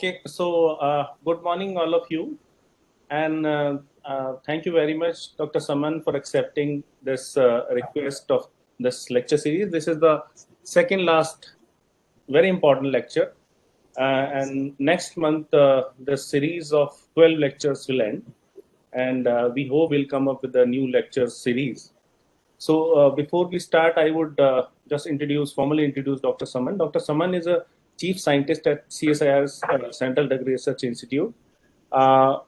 Okay, so good morning, all of you, and thank you very much, Dr. Saman, for accepting this request of this lecture series. This is the second last very important lecture, and next month the series of 12 lectures will end, and we hope we'll come up with a new lecture series. So before we start, I would just formally introduce Dr. Saman. Dr. Saman is a chief scientist at CSIR's Central Drug Research Institute.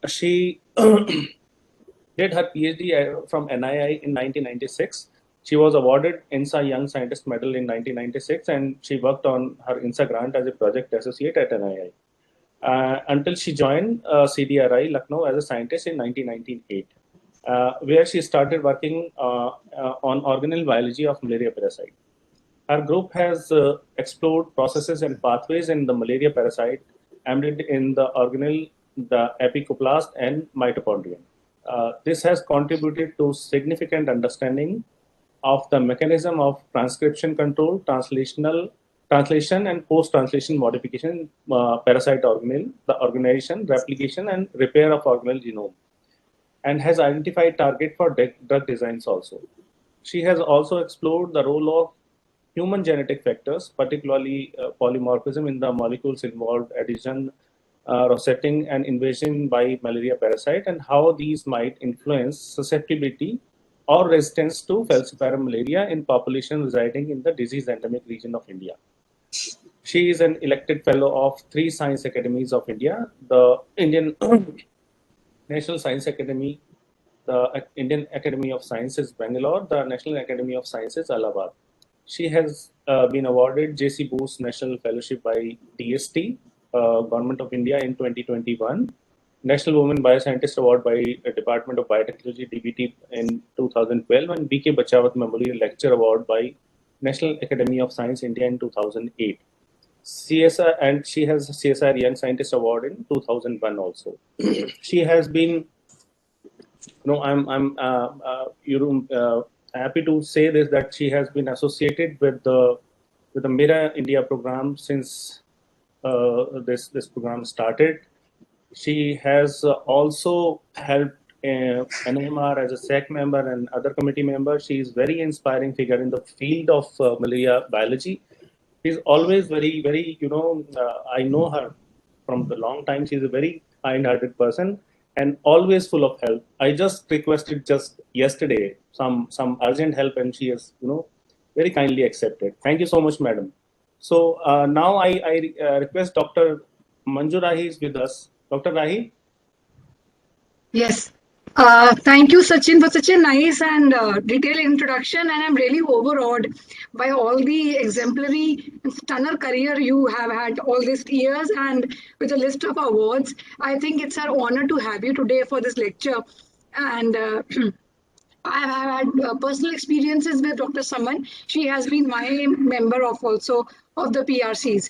She did her PhD from NII in 1996. She was awarded INSA Young Scientist Medal in 1996, and she worked on her INSA grant as a project associate at NII until she joined CDRI Lucknow as a scientist in 1998. Where she started working on organelle biology of malaria parasite. Her group has explored processes and pathways in the malaria parasite embedded in the organelle, the epicoplast, and mitochondrion. This has contributed to significant understanding of the mechanism of transcription control, translation, and post-translation modification parasite organelle, the organization, replication, and repair of organelle genome, and has identified target for drug designs also. She has also explored the role of human genetic factors, particularly polymorphism in the molecules involved, adhesion, rosetting, and invasion by malaria parasite, and how these might influence susceptibility or resistance to falciparum malaria in population residing in the disease endemic region of India. She is an elected fellow of 3 science academies of India, the Indian National Science Academy, the Indian Academy of Sciences, Bangalore, the National Academy of Sciences, Allahabad. She has been awarded J.C. Bose National Fellowship by DST, Government of India in 2021, National Women Bioscientist Award by Department of Biotechnology, DBT, in 2012, and B.K. Bachawat Memorial Lecture Award by National Academy of Science, India in 2008. CSR, and she has CSR Young Scientist Award in 2001 also. She has been, I'm happy to say this, that she has been associated with the Mira India program since this program started. She has also helped NMR as a SEC member and other committee member. She is very inspiring figure in the field of malaria biology. She's always very, I know her from the long time. She's a very kind-hearted person and always full of help. I just requested just yesterday some urgent help, and she has, very kindly accepted. Thank you so much, madam. So now I request Dr. Manju Rahi is with us. Dr. Rahi? Yes. Thank you, Sachin, for such a nice and detailed introduction. And I'm really overawed by all the exemplary stunner career you have had all these years, and with a list of awards. I think it's our honor to have you today for this lecture. And I have had personal experiences with Dr. Saman. She has been my member of the PRCs.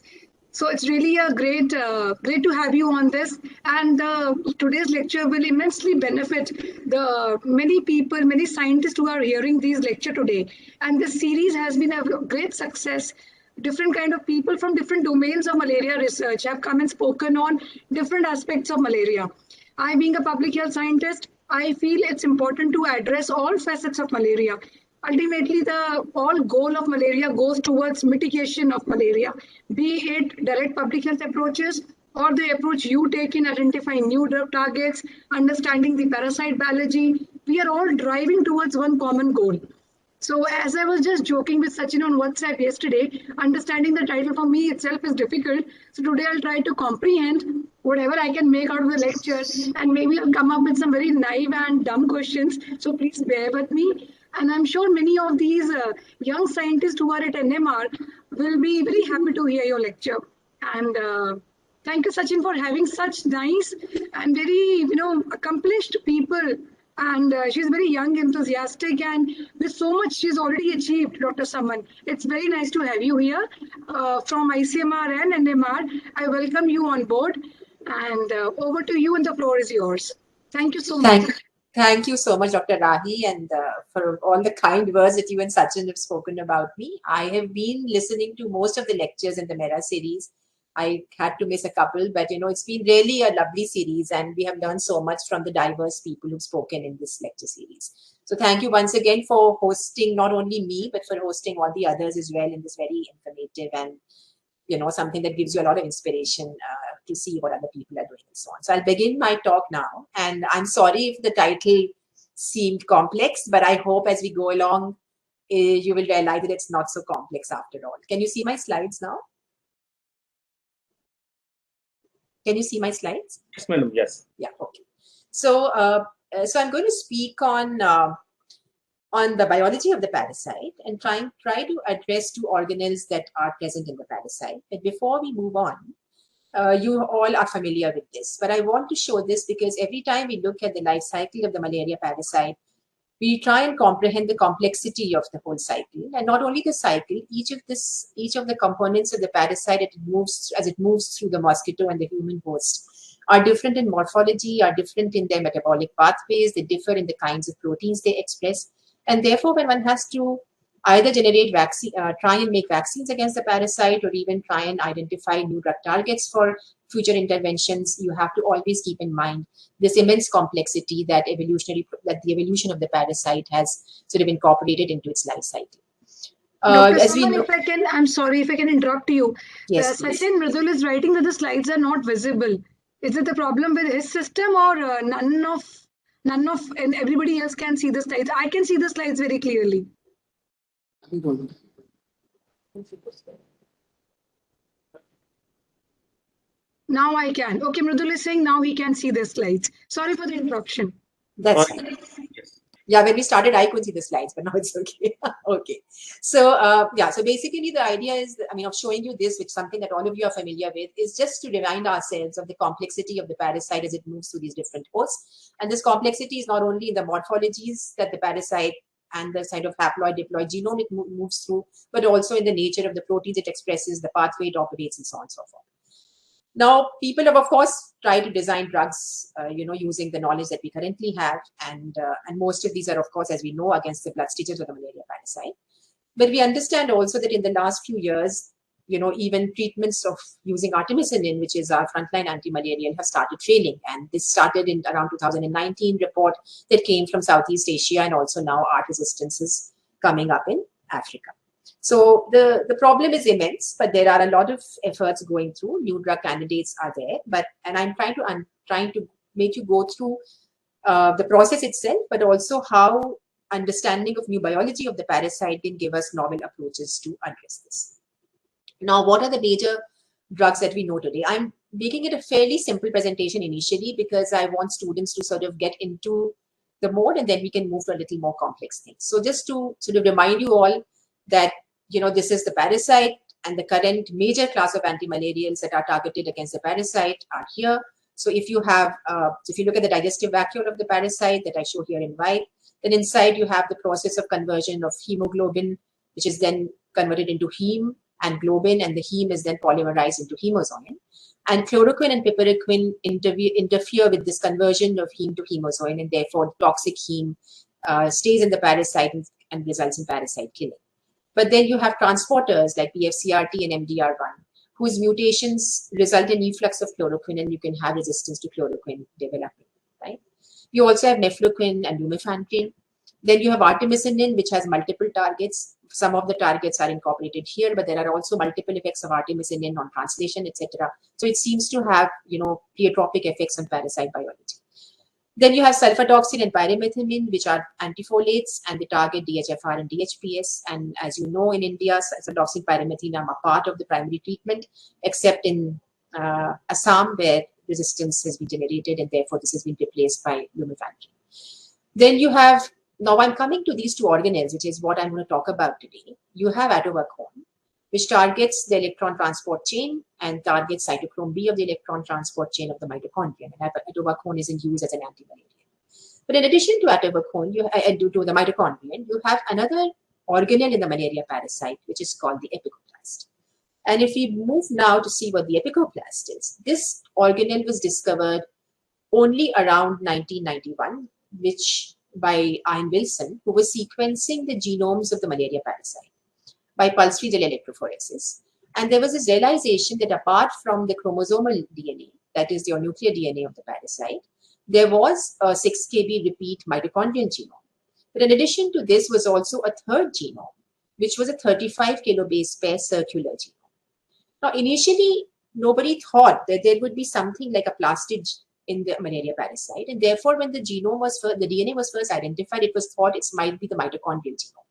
So it's really a great to have you on this. And today's lecture will immensely benefit the many people, many scientists who are hearing these lecture today. And this series has been a great success. Different kind of people from different domains of malaria research have come and spoken on different aspects of malaria. I, being a public health scientist, I feel it's important to address all facets of malaria. Ultimately, the whole goal of malaria goes towards mitigation of malaria, be it direct public health approaches or the approach you take in identifying new drug targets, understanding the parasite biology. We are all driving towards one common goal. So as I was just joking with Sachin on WhatsApp yesterday, understanding the title for me itself is difficult. So today I'll try to comprehend whatever I can make out of the lecture, and maybe I'll come up with some very naive and dumb questions. So please bear with me. And I'm sure many of these young scientists who are at NMR will be very happy to hear your lecture. And thank you, Sachin, for having such nice and very, accomplished people. And she's very young, enthusiastic, and with so much she's already achieved, Dr. Saman. It's very nice to have you here from ICMR and NMR. I welcome you on board. And over to you, and the floor is yours. Thank you so much. Thank you so much, Dr. Rahi, and for all the kind words that you and Sachin have spoken about me. I have been listening to most of the lectures in the Mera series I had to miss a couple, but it's been really a lovely series, and we have learned so much from the diverse people who've spoken in this lecture series. So thank you once again for hosting not only me, but for hosting all the others as well in this very informative and something that gives you a lot of inspiration to see what other people are doing and so on. So I'll begin my talk now, and I'm sorry if the title seemed complex, but I hope as we go along, you will realize that it's not so complex after all. Can you see my slides now? Can you see my slides? Yes, madam. Yes. Yeah. Okay. So, so I'm going to speak on the biology of the parasite and try to address two organelles that are present in the parasite. But before we move on, you all are familiar with this, but I want to show this because every time we look at the life cycle of the malaria parasite, we try and comprehend the complexity of the whole cycle, and not only the cycle. Each of the components of the parasite as it moves through the mosquito and the human host are different in morphology, are different in their metabolic pathways. They differ in the kinds of proteins they express, and therefore, when one has to either generate vaccine, try and make vaccines against the parasite, or even try and identify new drug targets for future interventions, you have to always keep in mind this immense complexity that the evolution of the parasite has sort of incorporated into its life cycle. Dr. Saman, if I can, I'm sorry if I can interrupt you. Yes, Sachin Mridul is writing that the slides are not visible. Is it the problem with his system, or none of and everybody else can see the slides? I can see the slides very clearly. Now I can. Okay, Mridul is saying now he can see the slides. Sorry for the interruption. That's fine. Yeah, when we started, I couldn't see the slides, but now it's okay. Okay. So, yeah, so basically the idea is, of showing you this, which is something that all of you are familiar with, is just to remind ourselves of the complexity of the parasite as it moves through these different hosts. And this complexity is not only in the morphologies that the parasite and the kind of haploid, diploid genome it moves through, but also in the nature of the proteins it expresses, the pathway it operates, and so on and so forth. Now, people have, of course, tried to design drugs, using the knowledge that we currently have. And most of these are, of course, as we know, against the blood stages of the malaria parasite. But we understand also that in the last few years, even treatments of using artemisinin, which is our frontline anti-malarial, have started failing. And this started in around 2019 report that came from Southeast Asia, and also now art resistance is coming up in Africa. So the problem is immense, but there are a lot of efforts going through. New drug candidates are there, and I'm trying to make you go through the process itself, but also how understanding of new biology of the parasite can give us novel approaches to address this. Now, what are the major drugs that we know today? I'm making it a fairly simple presentation initially because I want students to sort of get into the mode, and then we can move to a little more complex things. So just to sort of remind you all that this is the parasite, and the current major class of antimalarials that are targeted against the parasite are here. So if you have, if you look at the digestive vacuole of the parasite that I show here in white, then inside you have the process of conversion of hemoglobin, which is then converted into heme and globin, and the heme is then polymerized into hemozoin. And chloroquine and piperacin interfere with this conversion of heme to hemozoin, and therefore toxic heme stays in the parasite and results in parasite killing. But then you have transporters like PFCRT and MDR1, whose mutations result in efflux of chloroquine, and you can have resistance to chloroquine developing, right? You also have mefloquine and lumefantrine. Then you have artemisinin, which has multiple targets. Some of the targets are incorporated here, but there are also multiple effects of artemisinin on translation, etc. So it seems to have, pleiotropic effects on parasite biology. Then you have sulfadoxine and pyrimethamine, which are antifolates, and they target DHFR and DHPS. And as you know, in India, sulfadoxine, pyrimethamine are part of the primary treatment, except in Assam, where resistance has been generated, and therefore this has been replaced by lumefantrine. Then you have, now I'm coming to these two organelles, which is what I'm going to talk about today. You have atovaquone, which targets the electron transport chain and targets cytochrome B of the electron transport chain of the mitochondrion. And atovaquone is in use as an antimalarial. But in addition to atovaquone, due to the mitochondrion, you have another organelle in the malaria parasite, which is called the epicoplast. And if we move now to see what the epicoplast is, this organelle was discovered only around 1991, which by Ian Wilson, who was sequencing the genomes of the malaria parasite by pulse field electrophoresis. And there was this realization that apart from the chromosomal DNA, that is your nuclear DNA of the parasite, there was a 6 kb repeat mitochondrial genome. But in addition to this was also a third genome, which was a 35 kilobase pair circular genome. Now, initially, nobody thought that there would be something like a plastid in the malaria parasite. And therefore, when the genome was first, the DNA was first identified, it was thought it might be the mitochondrial genome.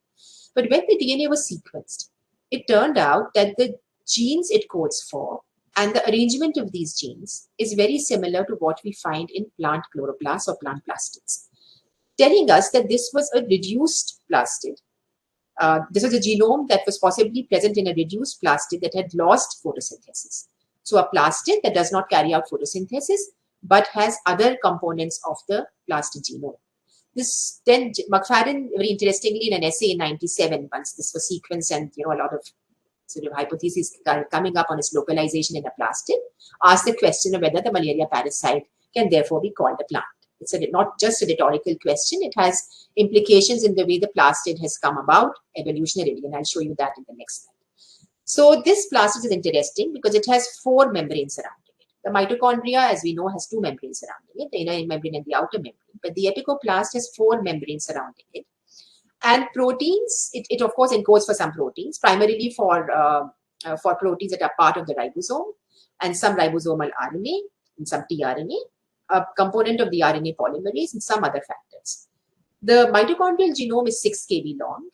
But when the DNA was sequenced, it turned out that the genes it codes for and the arrangement of these genes is very similar to what we find in plant chloroplasts or plant plastids, telling us that this was a reduced plastid. This was a genome that was possibly present in a reduced plastid that had lost photosynthesis. So a plastid that does not carry out photosynthesis, but has other components of the plastid genome. This then McFadden, very interestingly, in an essay in '97, once this was sequenced and a lot of sort of hypotheses coming up on its localization in a plastid, asked the question of whether the malaria parasite can therefore be called a plant. It's not just a rhetorical question, it has implications in the way the plastid has come about evolutionarily, and I'll show you that in the next slide. So this plastid is interesting because it has 4 membranes surrounding it. The mitochondria, as we know, has 2 membranes surrounding it, the inner membrane and the outer membrane, but the epicoplast has 4 membranes surrounding it. And proteins, it of course encodes for some proteins, primarily for proteins that are part of the ribosome, and some ribosomal RNA and some tRNA, a component of the RNA polymerase, and some other factors. The mitochondrial genome is 6 kb long.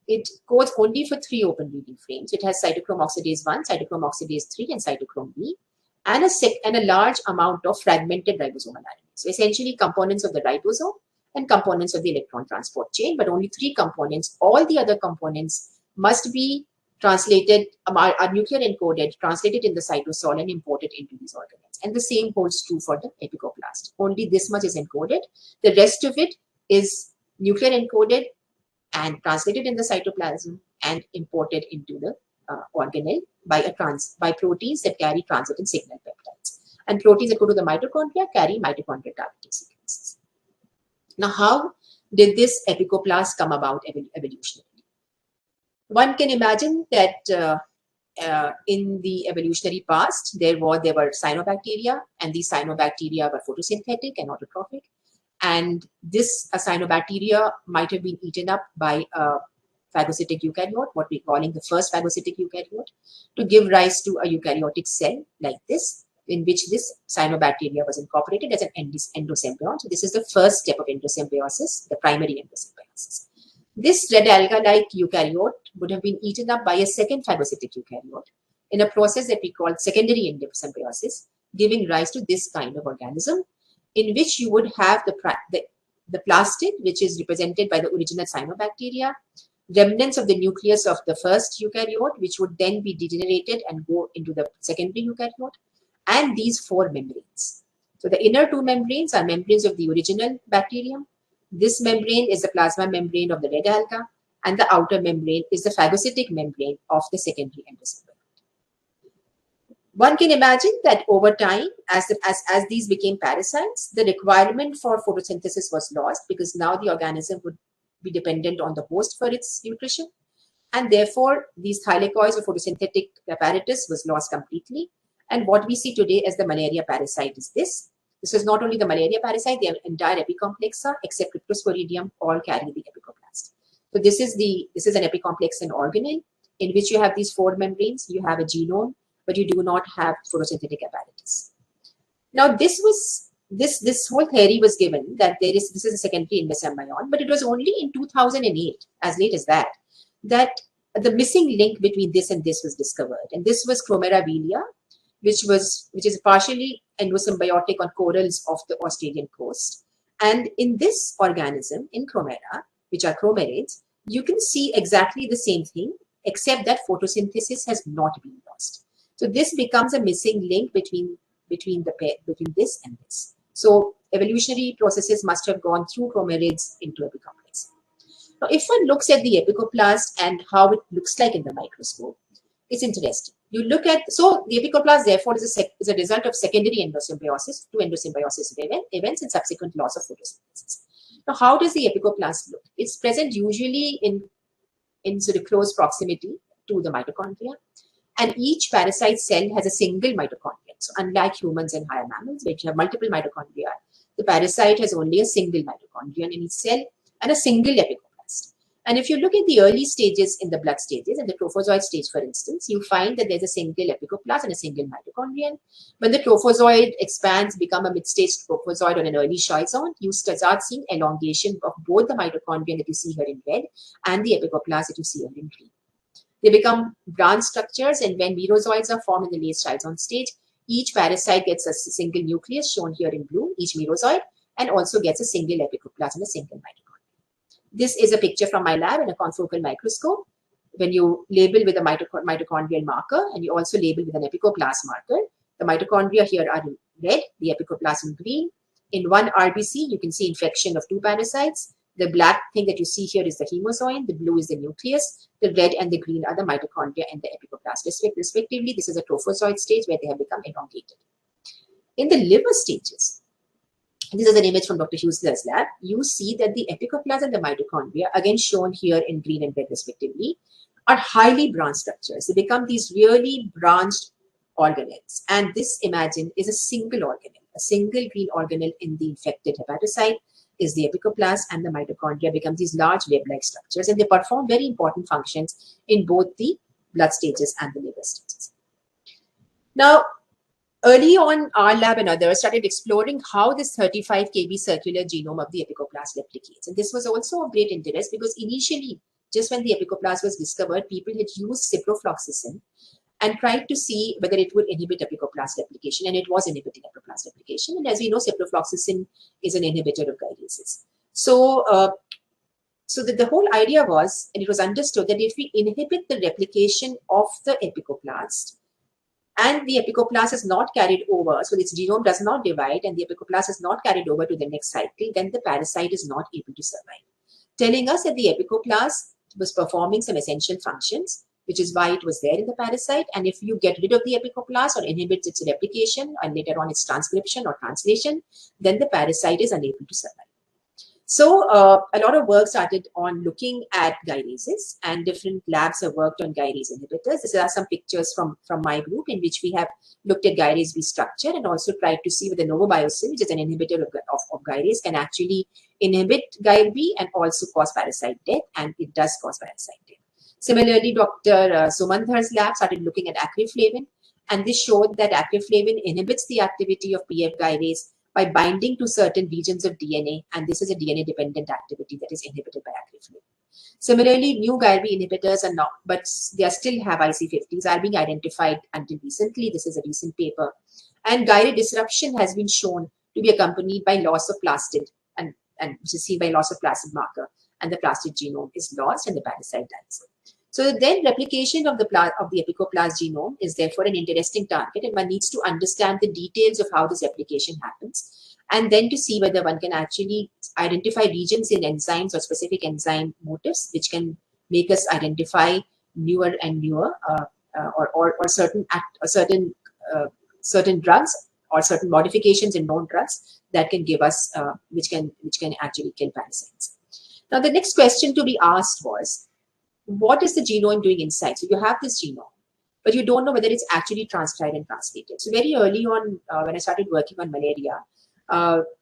It codes only for 3 open reading frames. It has cytochrome oxidase 1, cytochrome oxidase 3, and cytochrome B, and a large amount of fragmented ribosomal RNA. So essentially components of the ribosome and components of the electron transport chain, but only 3 components. All the other components must be translated, are nuclear encoded, translated in the cytosol and imported into these organelles. And the same holds true for the epicoplast. Only this much is encoded. The rest of it is nuclear encoded and translated in the cytoplasm and imported into the organelle by proteins that carry transitin signal peptides. And proteins that go to the mitochondria carry mitochondrial targeting sequences. Now, how did this epicoplast come about evolutionarily? One can imagine that in the evolutionary past, there were cyanobacteria, and these cyanobacteria were photosynthetic and autotrophic. And this cyanobacteria might have been eaten up by a phagocytic eukaryote, what we're calling the first phagocytic eukaryote, to give rise to a eukaryotic cell like this, in which this cyanobacteria was incorporated as an endosymbiont. So this is the first step of endosymbiosis, the primary endosymbiosis. This red alga-like eukaryote would have been eaten up by a second phagocytic eukaryote in a process that we call secondary endosymbiosis, giving rise to this kind of organism, in which you would have the plastid, which is represented by the original cyanobacteria, remnants of the nucleus of the first eukaryote, which would then be degenerated and go into the secondary eukaryote, and these 4 membranes. So the inner 2 membranes are membranes of the original bacterium. This membrane is the plasma membrane of the red alga, and the outer membrane is the phagocytic membrane of the secondary endosymbiont. One can imagine that over time, as these became parasites, the requirement for photosynthesis was lost, because now the organism would be dependent on the host for its nutrition. And therefore, these thylakoids or photosynthetic apparatus was lost completely. And what we see today as the malaria parasite is this. This is not only the malaria parasite, the entire epicomplexa, except Cryptosporidium, all carry the epicoplast. So this is an epicomplex and organelle in which you have these 4 membranes. You have a genome, but you do not have photosynthetic apparatus. Now, this whole theory was given that this is a secondary endosymbiont, but it was only in 2008, as late as that the missing link between this and this was discovered, and this was Chromeravelia, which is partially endosymbiotic on corals off the Australian coast. And in this organism, in Chromera, which are chromerids, you can see exactly the same thing, except that photosynthesis has not been lost. So this becomes a missing link between this and this. So evolutionary processes must have gone through chromerids into epicomplex. Now, if one looks at the epicoplast and how it looks like in the microscope, it's interesting. You look at, so the epicoplast therefore is a result of secondary endosymbiosis, 2 endosymbiosis events and subsequent loss of photosynthesis. Now, how does the epicoplast look? It's present usually in sort of close proximity to the mitochondria. And each parasite cell has a single mitochondria. So unlike humans and higher mammals, which have multiple mitochondria, the parasite has only a single mitochondria in each cell and a single epicoplast. And if you look at the early stages in the blood stages, in the trophozoite stage, for instance, you find that there's a single epicoplast and a single mitochondrion. When the trophozoite expands, become a mid-stage trophozoite or an early schizont, you start seeing elongation of both the mitochondria that you see here in red and the epicoplast that you see here in green. They become branch structures, and when merozoites are formed in the late schizont stage, each parasite gets a single nucleus shown here in blue, each merozoite, and also gets a single epicoplast and a single mitochondria. This is a picture from my lab in a confocal microscope. When you label with a mitochondrial marker and you also label with an epicoplast marker, the mitochondria here are in red, the epicoplast in green. In one RBC, you can see infection of two parasites. The black thing that you see here is the hemozoin, the blue is the nucleus, the red and the green are the mitochondria and the epicoplast. Respectively, this is a trophozoite stage where they have become elongated. In the liver stages, this is an image from Dr. Huesler's lab, you see that the epicoplast and the mitochondria, again shown here in green and red respectively, are highly branched structures. They become these really branched organelles. And this, imagine, is a single organelle. A single green organelle in the infected hepatocyte is the epicoplast, and the mitochondria become these large web-like structures, and they perform very important functions in both the blood stages and the liver stages. Now, early on, our lab and others started exploring how this 35 kb circular genome of the epicoplast replicates. And this was also of great interest because initially, just when the epicoplast was discovered, people had used ciprofloxacin and tried to see whether it would inhibit epicoplast replication, and it was inhibiting epicoplast replication. And as we know, ciprofloxacin is an inhibitor of gyrases. So the whole idea was, and it was understood, that if we inhibit the replication of the epicoplast, and the epicoplast is not carried over, so its genome does not divide, and the epicoplast is not carried over to the next cycle, then the parasite is not able to survive. Telling us that the epicoplast was performing some essential functions, which is why it was there in the parasite. And if you get rid of the epicoplast or inhibit its replication and later on its transcription or translation, then the parasite is unable to survive. So a lot of work started on looking at gyrases, and different labs have worked on gyrase inhibitors. These are some pictures from my group in which we have looked at gyrase B structure and also tried to see whether novobiocin, which is an inhibitor of gyrase, can actually inhibit GyB and also cause parasite death, and it does cause parasite death. Similarly, Dr. Sumanthar's lab started looking at acreflavin, and this showed that acreflavin inhibits the activity of PF gyrase by binding to certain regions of DNA, and this is a DNA-dependent activity that is inhibited by acreflavin. Similarly, new GyB inhibitors are not, but they still have IC50s, are being identified until recently. This is a recent paper. And gyrase disruption has been shown to be accompanied by loss of plastid, and which is seen by loss of plastid marker, and the plastid genome is lost and the parasite dies. So then replication of the epicoplast genome is therefore an interesting target, and one needs to understand the details of how this replication happens, and then to see whether one can actually identify regions in enzymes or specific enzyme motifs, which can make us identify newer and newer or certain drugs or certain modifications in known drugs that can give us which can actually kill parasites. Now the next question to be asked was, what is the genome doing inside? So you have this genome, but you don't know whether it's actually transcribed and translated. So very early on, when I started working on malaria,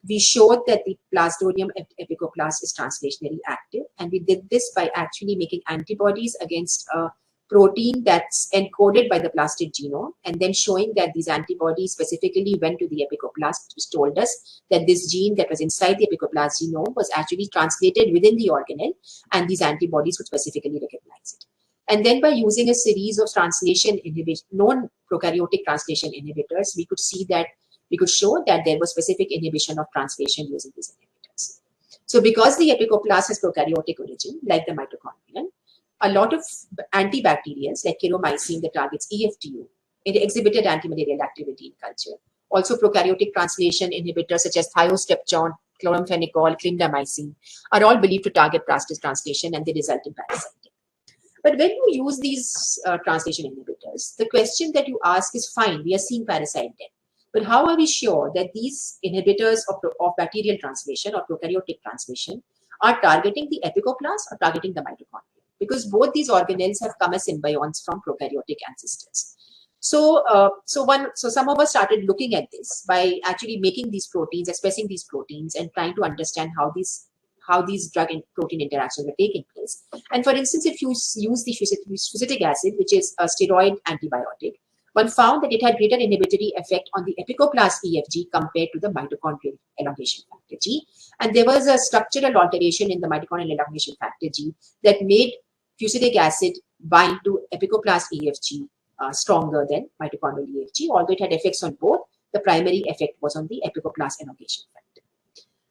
we showed that the Plasmodium epicoplast is translationally active. And we did this by actually making antibodies against a protein that's encoded by the plastid genome, and then showing that these antibodies specifically went to the epicoplast, which told us that this gene that was inside the epicoplast genome was actually translated within the organelle, and these antibodies would specifically recognize it. And then by using a series of translation inhibition, known prokaryotic translation inhibitors, we could show that there was specific inhibition of translation using these inhibitors. So because the epicoplast has prokaryotic origin, like the mitochondrion, a lot of antibacterials like chiromycin that targets EFTU, it exhibited antimalarial activity in culture. Also prokaryotic translation inhibitors such as thiostrepton, chloramphenicol, clindamycin are all believed to target plastid translation, and they result in parasite death. But when you use these translation inhibitors, the question that you ask is, fine, we are seeing parasite death, but how are we sure that these inhibitors of bacterial translation or prokaryotic translation are targeting the epicoplast or targeting the mitochondria? because both these organelles have come as symbionts from prokaryotic ancestors. So, some of us started looking at this by actually making these proteins, expressing these proteins, and trying to understand how these drug and protein interactions were taking place. And for instance, if you use the fusidic acid, which is a steroid antibiotic, one found that it had greater inhibitory effect on the apicoplast EFG compared to the mitochondrial elongation factor G. And there was a structural alteration in the mitochondrial elongation factor G that made fusidic acid bind to apicoplast EFG stronger than mitochondrial EFG. Although it had effects on both, the primary effect was on the apicoplast elongation factor.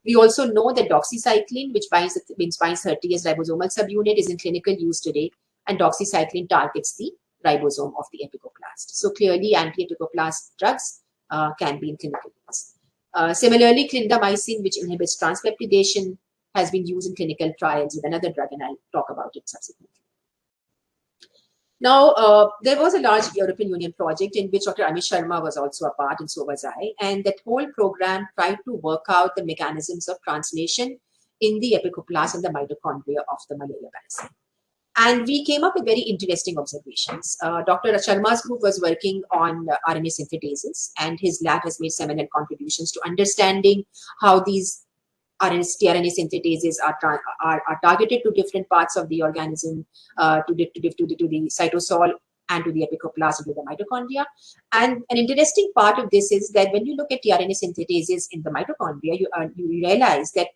We also know that doxycycline, which binds 30S ribosomal subunit, is in clinical use today, and doxycycline targets the ribosome of the apicoplast. So clearly, anti-apicoplast drugs can be in clinical use. Similarly, clindamycin, which inhibits transpeptidation, has been used in clinical trials with another drug, and I'll talk about it subsequently. Now, there was a large European Union project in which Dr. Amit Sharma was also a part, and so was I. And that whole program tried to work out the mechanisms of translation in the apicoplast and the mitochondria of the malaria parasite. And we came up with very interesting observations. Dr. Sharma's group was working on RNA synthetases, and his lab has made seminal contributions to understanding how these tRNA synthetases are targeted to different parts of the organism, to the cytosol and to the apicoplast and to the mitochondria. And an interesting part of this is that when you look at tRNA synthetases in the mitochondria, you realize that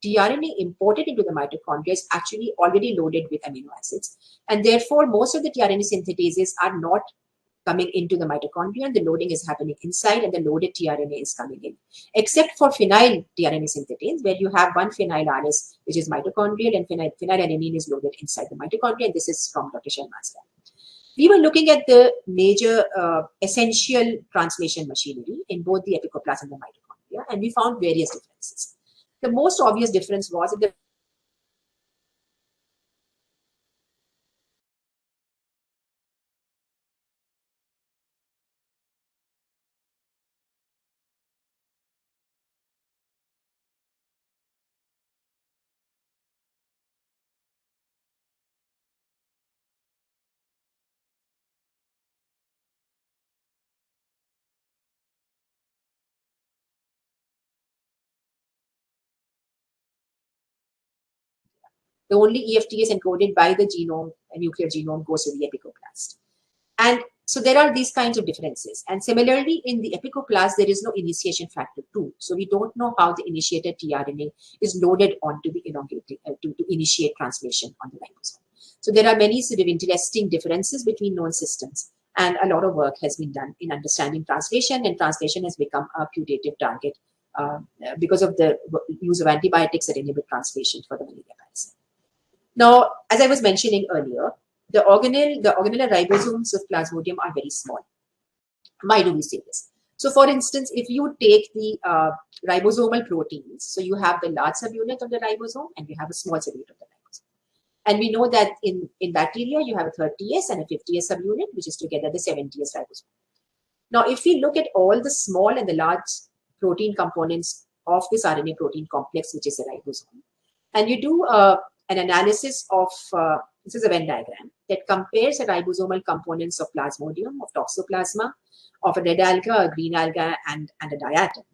tRNA imported into the mitochondria is actually already loaded with amino acids. And therefore, most of the tRNA synthetases are not coming into the mitochondria, and the loading is happening inside, and the loaded tRNA is coming in. Except for phenyl tRNA synthetase, where you have one phenyl RS, which is mitochondrial, and phenylalanine is loaded inside the mitochondria, and this is from Dr. Sharma's lab. We were looking at the major essential translation machinery in both the apicoplast and the mitochondria, and we found various differences. The most obvious difference was that the only EFTS encoded by the genome, a nuclear genome, goes to the apicoplast. And so there are these kinds of differences. And similarly, in the apicoplast, there is no initiation factor 2. So we don't know how the initiated tRNA is loaded onto the elongated to initiate translation on the ribosome. So there are many sort of interesting differences between known systems. And a lot of work has been done in understanding translation, and translation has become a putative target because of the use of antibiotics that inhibit translation for the malaria parasite. Now, as I was mentioning earlier, the organelle ribosomes of Plasmodium are very small. Why do we say this? So, for instance, if you take the ribosomal proteins, so you have the large subunit of the ribosome and you have a small subunit of the ribosome. And we know that in bacteria, you have a 30S and a 50S subunit, which is together the 70S ribosome. Now, if we look at all the small and the large protein components of this RNA protein complex, which is a ribosome, and you do an analysis of, this is a Venn diagram, that compares the ribosomal components of Plasmodium, of Toxoplasma, of a red alga, a green alga, and a diatom,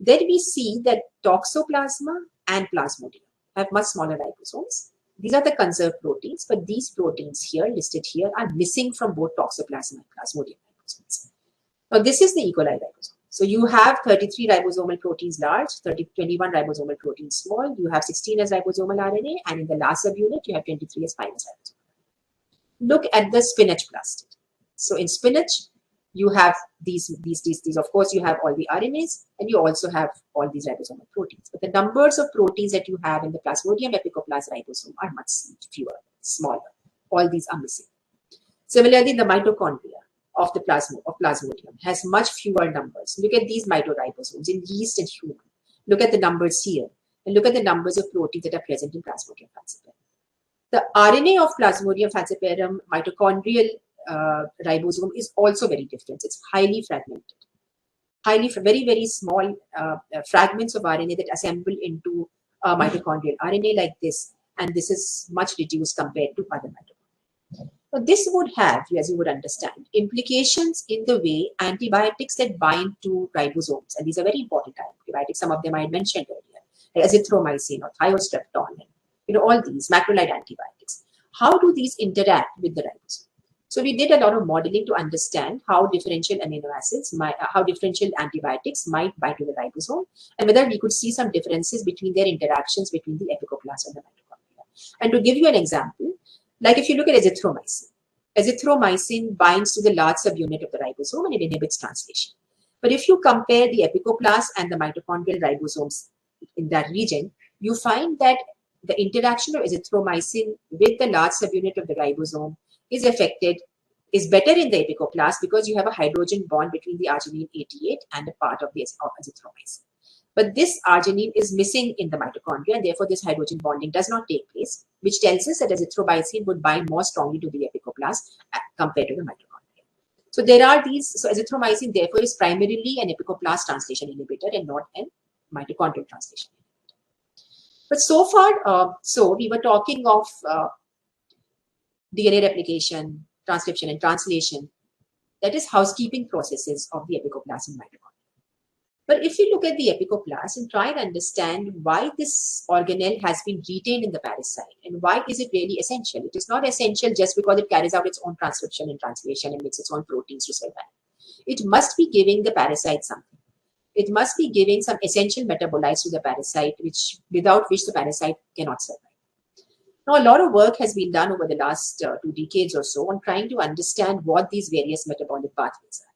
then we see that Toxoplasma and Plasmodium have much smaller ribosomes. These are the conserved proteins, but these proteins here, listed here, are missing from both Toxoplasma and Plasmodium ribosomes. Now, this is the E. coli ribosome. So you have 33 ribosomal proteins large, 21 ribosomal proteins small, you have 16 as ribosomal RNA, and in the last subunit, you have 23 as 5 as ribosomal. Look at the spinach plastid. So in spinach, you have these, of course, you have all the RNAs, and you also have all these ribosomal proteins. But the numbers of proteins that you have in the Plasmodium apicoplast ribosome are much fewer, smaller. All these are missing. Similarly, the mitochondria of the Plasmodium has much fewer numbers. Look at these mitoribosomes in yeast and human. Look at the numbers here, and look at the numbers of proteins that are present in Plasmodium falciparum. The RNA of Plasmodium falciparum mitochondrial ribosome is also very different. It's highly fragmented, very, very small fragments of RNA that assemble into mitochondrial RNA like this. and this is much reduced compared to other mitochondria. Now, this would have, as you would understand, implications in the way antibiotics that bind to ribosomes, and these are very important antibiotics, some of them I had mentioned earlier, like azithromycin or thiostrepton, and all these macrolide antibiotics. How do these interact with the ribosome? So we did a lot of modeling to understand how differential amino acids, how differential antibiotics might bind to the ribosome, and whether we could see some differences between their interactions between the epicoplast and the mitochondria. And to give you an example, like if you look at azithromycin binds to the large subunit of the ribosome and it inhibits translation. But if you compare the epicoplast and the mitochondrial ribosomes in that region, you find that the interaction of azithromycin with the large subunit of the ribosome is better in the epicoplast because you have a hydrogen bond between the arginine 88 and a part of the azithromycin. But this arginine is missing in the mitochondria, and therefore this hydrogen bonding does not take place, which tells us that azithromycin would bind more strongly to the epicoplast compared to the mitochondria. So there are these, so azithromycin therefore is primarily an epicoplast translation inhibitor and not a mitochondrial translation inhibitor. But so far, so we were talking of DNA replication, transcription, and translation. That is housekeeping processes of the epicoplast and mitochondria. But if you look at the epicoplast and try and understand why this organelle has been retained in the parasite and why is it really essential? It is not essential just because it carries out its own transcription and translation and makes its own proteins to survive. It must be giving the parasite something. It must be giving some essential metabolites to the parasite, without which the parasite cannot survive. Now, a lot of work has been done over the last 2 decades or so on trying to understand what these various metabolic pathways are.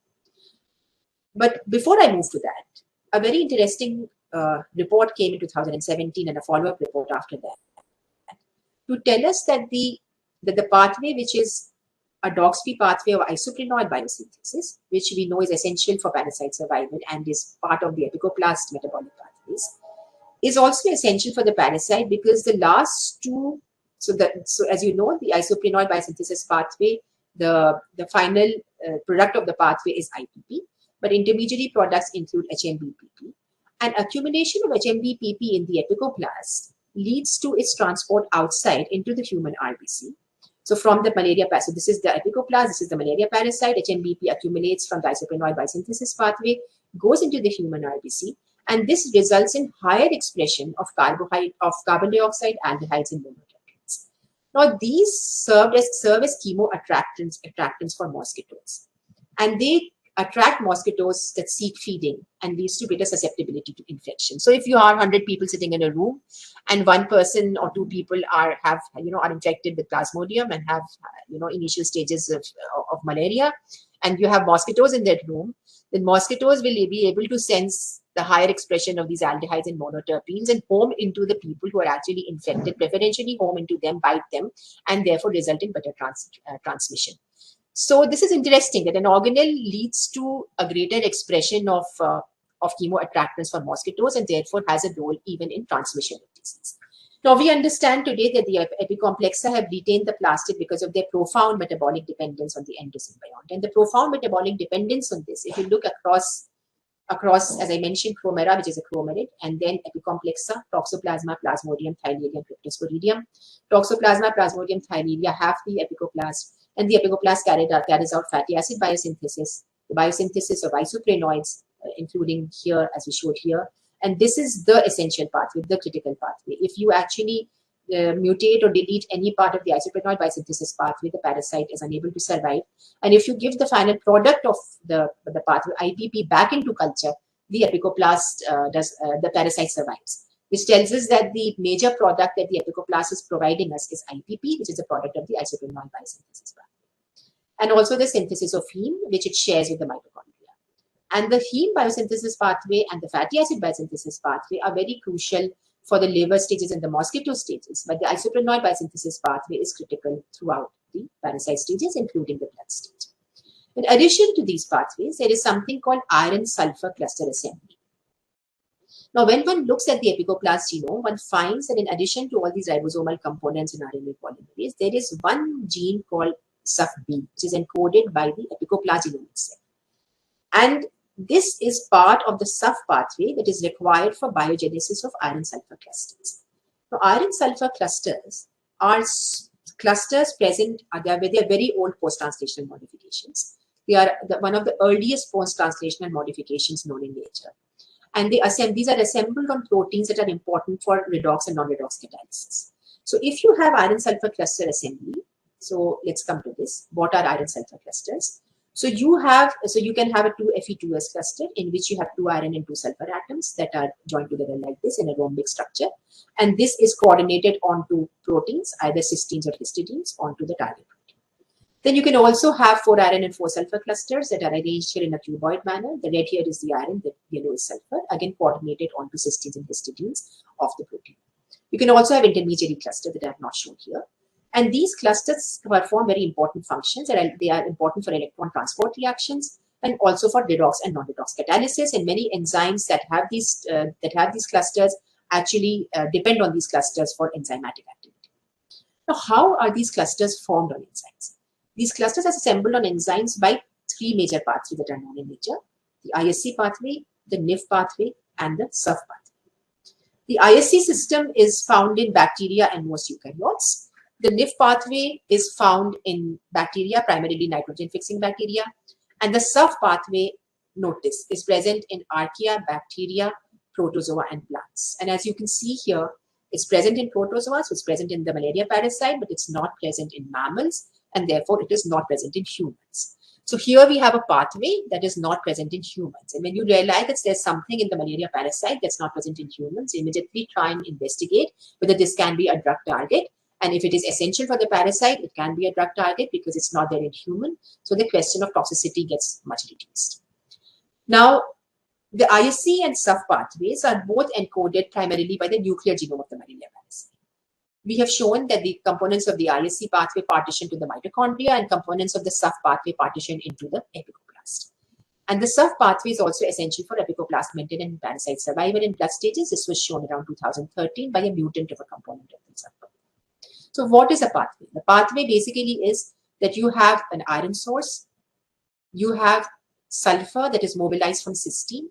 But before I move to that, a very interesting report came in 2017 and a follow-up report after that to tell us that the pathway, which is a DOXP pathway of isoprenoid biosynthesis, which we know is essential for parasite survival and is part of the epicoplast metabolic pathways, is also essential for the parasite because the last two, so as you know, the isoprenoid biosynthesis pathway, the final product of the pathway is IPP, but intermediary products include HMB-PP. And accumulation of HMB-PP in the epicoplast leads to its transport outside into the human RBC. So from the malaria parasite, this is the epicoplast, this is the malaria parasite, HMB-PP accumulates from the isoprenoid biosynthesis pathway, goes into the human RBC, and this results in higher expression of carbon dioxide, aldehydes, and monoterpenes. Now, these serve as chemoattractants for mosquitoes, and they attract mosquitoes that seek feeding and leads to greater susceptibility to infection. So if you are 100 people sitting in a room and one person or 2 people are infected with Plasmodium and have initial stages of malaria, and you have mosquitoes in that room, then mosquitoes will be able to sense the higher expression of these aldehydes and monoterpenes and home into the people who are actually infected, preferentially home into them, bite them, and therefore result in better transmission. So this is interesting that an organelle leads to a greater expression of chemoattractants for mosquitoes and therefore has a role even in transmission of disease. Now we understand today that the epicomplexa have retained the plastic because of their profound metabolic dependence on the endosymbiont. And the profound metabolic dependence on this, if you look across, as I mentioned, Chromera, which is a chromarid, and then epicomplexa, Toxoplasma, Plasmodium, Theileria, Cryptosporidium. Toxoplasma, Plasmodium, Theileria have the epicoplast, and the epicoplast carries out fatty acid biosynthesis, the biosynthesis of isoprenoids, including here, as we showed here. And this is the essential pathway, the critical pathway. If you actually mutate or delete any part of the isoprenoid biosynthesis pathway, the parasite is unable to survive. And if you give the final product of the pathway, IPP, back into culture, the epicoplast the parasite survives. Which tells us that the major product that the epicoplast is providing us is IPP, which is a product of the isoprenoid biosynthesis pathway. And also the synthesis of heme, which it shares with the mitochondria. And the heme biosynthesis pathway and the fatty acid biosynthesis pathway are very crucial for the liver stages and the mosquito stages, but the isoprenoid biosynthesis pathway is critical throughout the parasite stages, including the blood stage. In addition to these pathways, there is something called iron-sulfur cluster assembly. Now, when one looks at the epicoplast genome, one finds that in addition to all these ribosomal components in RNA polymerase, there is one gene called SUFB, which is encoded by the epicoplast genome itself. And this is part of the SUF pathway that is required for biogenesis of iron-sulfur clusters. Now, iron sulfur clusters are clusters present, they are very old post-translational modifications. They are one of the earliest post-translational modifications known in nature. And these are assembled on proteins that are important for redox and non-redox catalysis. So if you have iron sulfur cluster assembly, so let's come to this. What are iron sulfur clusters? So you can have a 2Fe2S cluster in which you have 2 iron and 2 sulfur atoms that are joined together like this in a rhombic structure. And this is coordinated onto proteins, either cysteines or histidines, onto the target protein. Then you can also have 4 iron and 4 sulfur clusters that are arranged here in a cuboid manner. The red here is the iron, the yellow is sulfur, again coordinated onto cysteines and histidines of the protein. You can also have intermediary clusters that I have not shown here. And these clusters perform very important functions. They are important for electron transport reactions and also for redox and non-redox catalysis. And many enzymes that have these clusters actually depend on these clusters for enzymatic activity. Now, how are these clusters formed on enzymes? These clusters are assembled on enzymes by 3 major pathways that are known in nature: the ISC pathway, the NIF pathway, and the SUF pathway. The ISC system is found in bacteria and most eukaryotes. The NIF pathway is found in bacteria, primarily nitrogen-fixing bacteria. And the SUF pathway, notice, is present in archaea, bacteria, protozoa, and plants. And as you can see here, it's present in protozoa, so it's present in the malaria parasite, but it's not present in mammals, and therefore it is not present in humans. So here we have a pathway that is not present in humans. And when you realize that there's something in the malaria parasite that's not present in humans, immediately try and investigate whether this can be a drug target. And if it is essential for the parasite, it can be a drug target because it's not there in human. So the question of toxicity gets much reduced. Now, the ISC and SUF pathways are both encoded primarily by the nuclear genome of the malaria parasite. We have shown that the components of the ISC pathway partition to the mitochondria and components of the SUF pathway partition into the epicoplast. And the SUF pathway is also essential for epicoplast maintenance and parasite survival in blood stages. This was shown around 2013 by a mutant of a component of the SUF pathway. So what is a pathway? The pathway basically is that you have an iron source, you have sulfur that is mobilized from cysteine.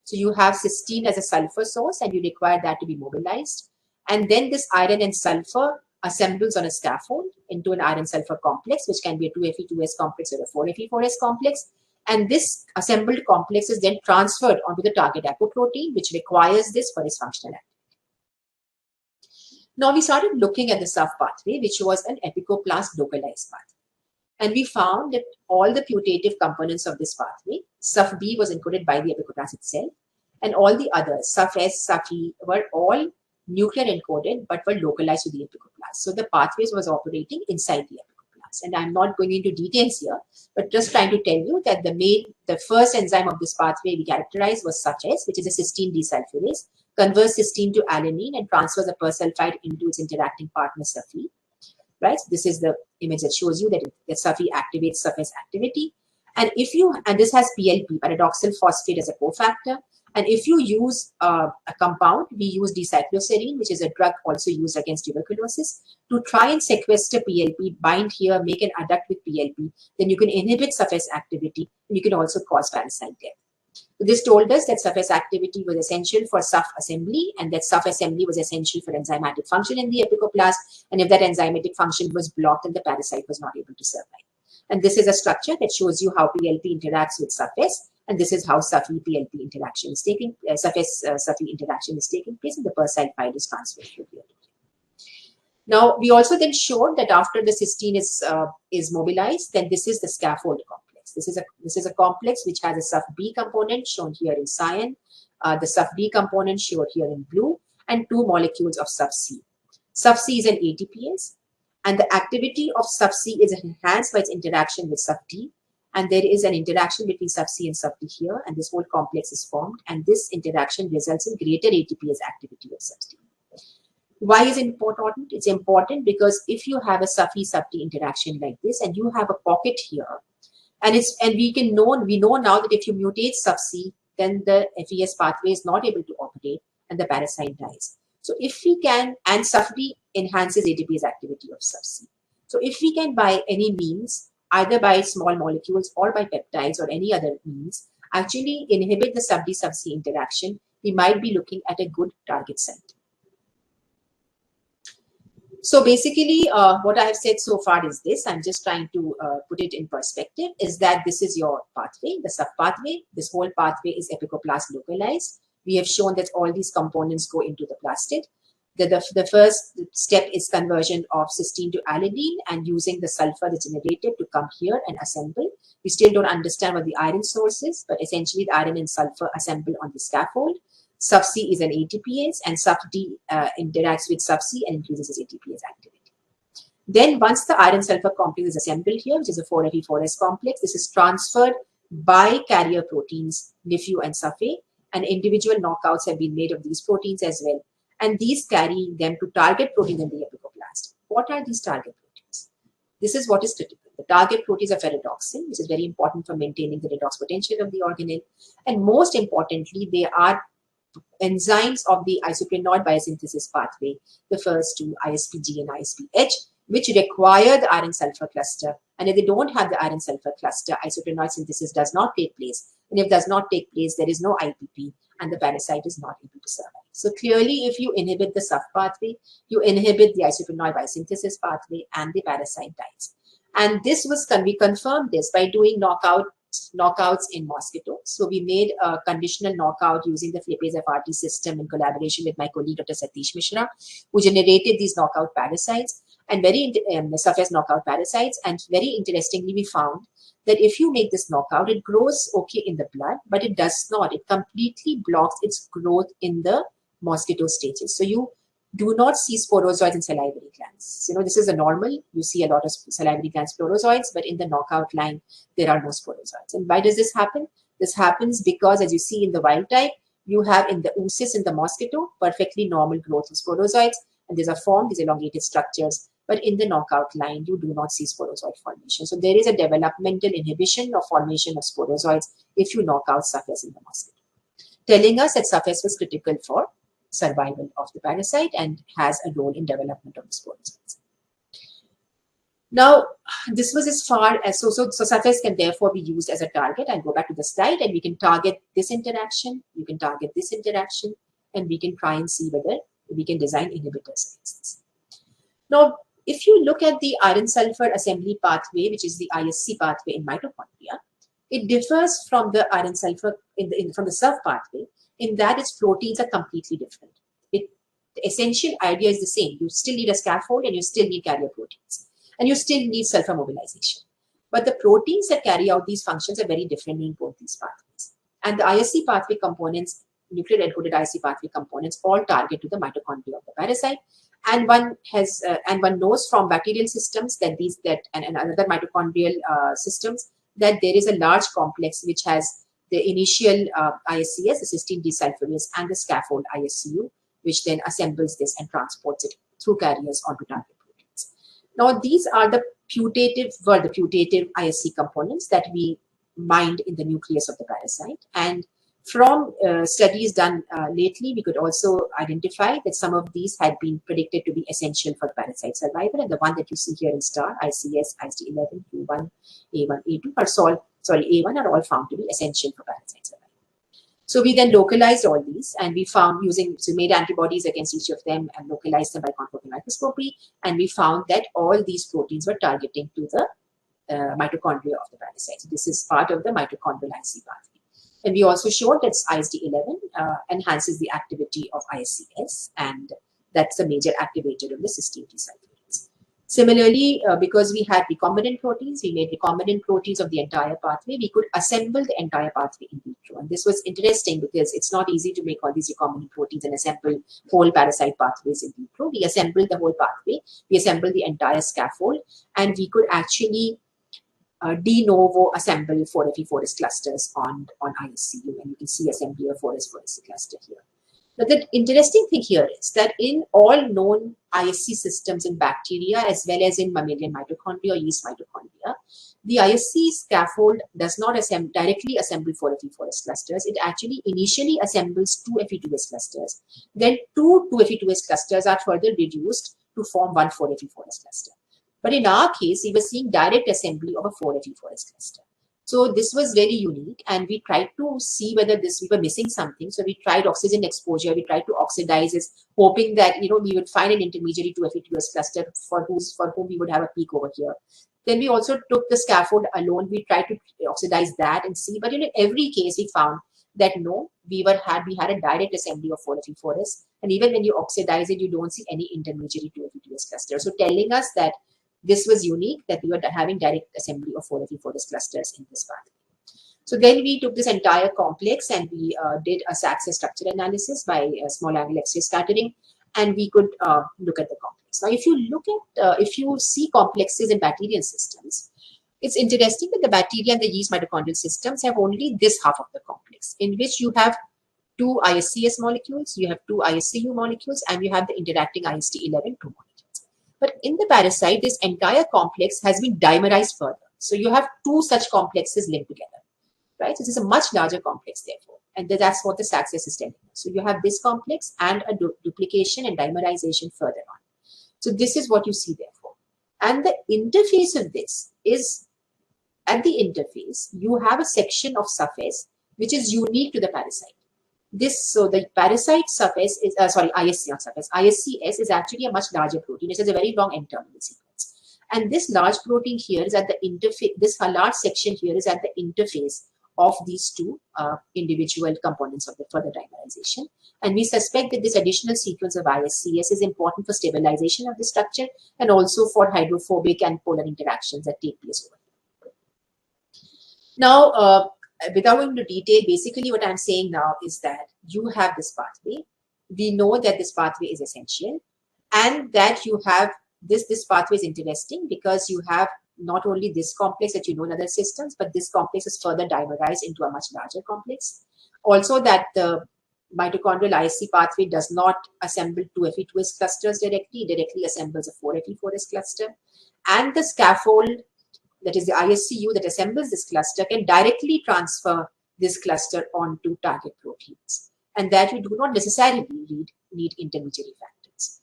So you have cysteine as a sulfur source and you require that to be mobilized. And then this iron and sulfur assembles on a scaffold into an iron sulfur complex, which can be a 2Fe2S complex or a 4Fe4S complex. And this assembled complex is then transferred onto the target apoprotein, which requires this for its functional activity. Now we started looking at the SUF pathway, which was an epicoplast localized pathway. And we found that all the putative components of this pathway, SUF-B was encoded by the epicoplast itself, and all the others, SUF-S, SUF-E, were all nuclear encoded, but were localized to the epicoplast. So the pathways was operating inside the epicoplast. And I'm not going into details here, but just trying to tell you that the first enzyme of this pathway we characterized was SUF-S, which is a cysteine desulfurase, converts cysteine to alanine and transfers the persulfide into its interacting partner SUF-E. Right? So this is the image that shows you that the SUF-E activates SUF-S activity. And this has PLP, pyridoxal phosphate, as a cofactor. And if you use a compound, we use dicycloserine, which is a drug also used against tuberculosis, to try and sequester PLP, bind here, make an adduct with PLP. Then you can inhibit SUF-S activity, and you can also cause parasite death. So this told us that SUF-S activity was essential for SUF assembly, and that SUF assembly was essential for enzymatic function in the epicoplast. And if that enzymatic function was blocked, then the parasite was not able to survive. And this is a structure that shows you how PLP interacts with SUF-S, and this is how SUF-E PLP interaction is taking SUF-S-SUF-E interaction is taking place, and the persulfide is transferred to PLP. Now we also then showed that after the cysteine is mobilized, then this is the scaffold complex. This is a complex which has a SUF-B component shown here in cyan, the SUF-D component shown here in blue, and 2 molecules of SUF-C. SUF-C is an ATPase, and the activity of SUF-C is enhanced by its interaction with SUF-D. And there is an interaction between SUF-C and SUF-D here, and this whole complex is formed, and this interaction results in greater ATPase activity of SUF-D. Why is it important? It's important because if you have a SUF-E SUF-D interaction like this, and you have a pocket here, and we know now that if you mutate SUF-C, then the FES pathway is not able to operate, and the parasite dies. So if we can, and SUF-D enhances ATPase activity of SUF-C. So if we can, by any means, either by small molecules or by peptides or any other means, actually inhibit the SUF-D SUF-C interaction, we might be looking at a good target site. So basically, what I have said so far is this. I'm just trying to put it in perspective, is that this is your pathway, the sub-pathway. This whole pathway is apicoplast localized. We have shown that all these components go into the plastid. The first step is conversion of cysteine to alanine and using the sulfur that's generated to come here and assemble. We still don't understand what the iron source is, but essentially the iron and sulfur assemble on the scaffold. Sub-C is an ATPase, and sub-D interacts with sub-C and increases its ATPase activity. Then once the iron-sulfur complex is assembled here, which is a 4Fe4S complex, this is transferred by carrier proteins, NIFU and SAFE, and individual knockouts have been made of these proteins as well. And these carry them to target proteins in the apicoplast. What are these target proteins? This is what is critical. The target proteins are ferredoxin, which is very important for maintaining the redox potential of the organelle. And most importantly, they are enzymes of the isoprenoid biosynthesis pathway, the first two, ISPG and ISPH, which require the iron-sulfur cluster. And if they don't have the iron-sulfur cluster, isoprenoid synthesis does not take place. And if it does not take place, there is no IPP, and the parasite is not able to survive. So clearly, if you inhibit the SUF pathway, you inhibit the isoprenoid biosynthesis pathway, and the parasite dies. And this was, we confirmed this by doing knockouts in mosquitoes. So we made a conditional knockout using the Flippase FRT system in collaboration with my colleague Dr. Satish Mishra, who generated these knockout parasites and surface knockout parasites. And very interestingly, we found that if you make this knockout, it grows okay in the blood, but it does not. It completely blocks its growth in the mosquito stages. So you do not see sporozoids in salivary glands. You know, this is a normal. You see a lot of salivary gland sporozoids, but in the knockout line, there are no sporozoids. And why does this happen? This happens because, as you see in the wild type, you have in the oocyst in the mosquito, perfectly normal growth of sporozoids, and these are formed, these elongated structures. But in the knockout line, you do not see sporozoid formation. So there is a developmental inhibition of formation of sporozoids if you knock out surface in the mosquito, telling us that surface was critical for survival of the parasite and has a role in development of the sporozoids. Now, this was as far as, so surface can therefore be used as a target. I'll go back to the slide, and we can target this interaction, you can target this interaction, and we can try and see whether we can design inhibitors against this. Now, if you look at the iron-sulfur assembly pathway, which is the ISC pathway in mitochondria, it differs from the iron-sulfur from the SUF pathway in that its proteins are completely different. The essential idea is the same. You still need a scaffold and you still need carrier proteins. And you still need sulfur mobilization. But the proteins that carry out these functions are very different in both these pathways. And the ISC pathway components, nuclear encoded ISC pathway components, all target to the mitochondria of the parasite. And one has, and one knows from bacterial systems that and other mitochondrial systems that there is a large complex which has the initial ISCS, the cysteine desulfurase, and the scaffold ISCU, which then assembles this and transports it through carriers onto target proteins. Now, these are the putative ISC components that we mined in the nucleus of the parasite. And from studies done lately, we could also identify that some of these had been predicted to be essential for parasite survival. And the one that you see here in star, ICS, ISD11, Q1, A1, A2, A1 are all found to be essential for parasite survival. So we then localized all these, and we found made antibodies against each of them and localized them by confocal microscopy. And we found that all these proteins were targeting to the mitochondria of the parasite. So this is part of the mitochondrial IC pathway. And we also showed that ISD11 enhances the activity of ISCS, and that's a major activator of the cysteine desulfurase. Similarly, because we had recombinant proteins, we made recombinant proteins of the entire pathway. We could assemble the entire pathway in vitro. And this was interesting because it's not easy to make all these recombinant proteins and assemble whole parasite pathways in vitro. We assembled the whole pathway. We assembled the entire scaffold, and we could actually de novo assemble 4Fe4S clusters on ISCU, and you can see assembly of 4S4S cluster here. But the interesting thing here is that in all known ISC systems in bacteria as well as in mammalian mitochondria or yeast mitochondria, the ISC scaffold does not directly assemble 4Fe4S clusters. It actually initially assembles 2Fe2S clusters. Then 2 2Fe2S clusters are further reduced to form one 4Fe4S cluster. But in our case, we were seeing direct assembly of a 4Fe4S cluster. So this was very unique, and we tried to see whether we were missing something. So we tried oxygen exposure, we tried to oxidize it, hoping that we would find an intermediary 2Fe2S cluster for whom we would have a peak over here. Then we also took the scaffold alone. We tried to oxidize that and see, but in every case we found that no, we had a direct assembly of 4Fe4S, and even when you oxidize it, you don't see any intermediary 2Fe2S cluster. So telling us that this was unique, that we were having direct assembly of 4Fe4S clusters in this pathway. So then we took this entire complex and we did a SAXS structure analysis by small angle X-ray scattering, and we could look at the complex. Now, if you see complexes in bacterial systems, it's interesting that the bacteria and the yeast mitochondrial systems have only this half of the complex, in which you have 2 ISCS molecules, you have 2 ISCU molecules, and you have the interacting IST11 2 molecules. But in the parasite, this entire complex has been dimerized further. So you have 2 such complexes linked together, right? So this is a much larger complex, therefore. And that's what the SAXS is telling us. So you have this complex and a duplication and dimerization further on. So this is what you see, therefore. And the interface of this is, at the interface, you have a section of surface which is unique to the parasite. So the parasite surface is, ISC, not surface, ISCS is actually a much larger protein. It has a very long N-terminal sequence. And this large protein here is at the interface, this large section here is at the interface of these 2 individual components of the further dimerization. And we suspect that this additional sequence of ISCS is important for stabilization of the structure and also for hydrophobic and polar interactions that take place over here. Now, without going into detail, basically what I'm saying now is that you have this pathway. We know that this pathway is essential, and that you have this pathway is interesting because you have not only this complex that you know in other systems, but this complex is further dimerized into a much larger complex. Also, that the mitochondrial ISC pathway does not assemble 2Fe2S clusters directly, it directly assembles a 4Fe4S cluster. And the scaffold, that is the ISCU that assembles this cluster, can directly transfer this cluster onto target proteins, and that you do not necessarily need intermediary factors.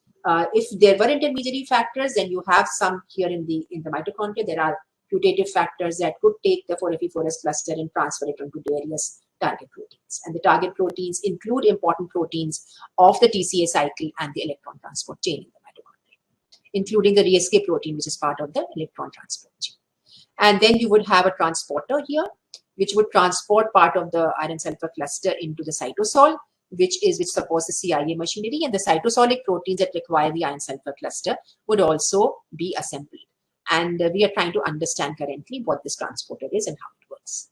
If there were intermediary factors, then you have some here in the mitochondria. There are putative factors that could take the 4Fe4S cluster and transfer it onto various target proteins. And the target proteins include important proteins of the TCA cycle and the electron transport chain in the mitochondria, including the re-escape protein, which is part of the electron transport chain. And then you would have a transporter here, which would transport part of the iron sulfur cluster into the cytosol, which supports the CIA machinery, and the cytosolic proteins that require the iron sulfur cluster would also be assembled. And we are trying to understand currently what this transporter is and how it works.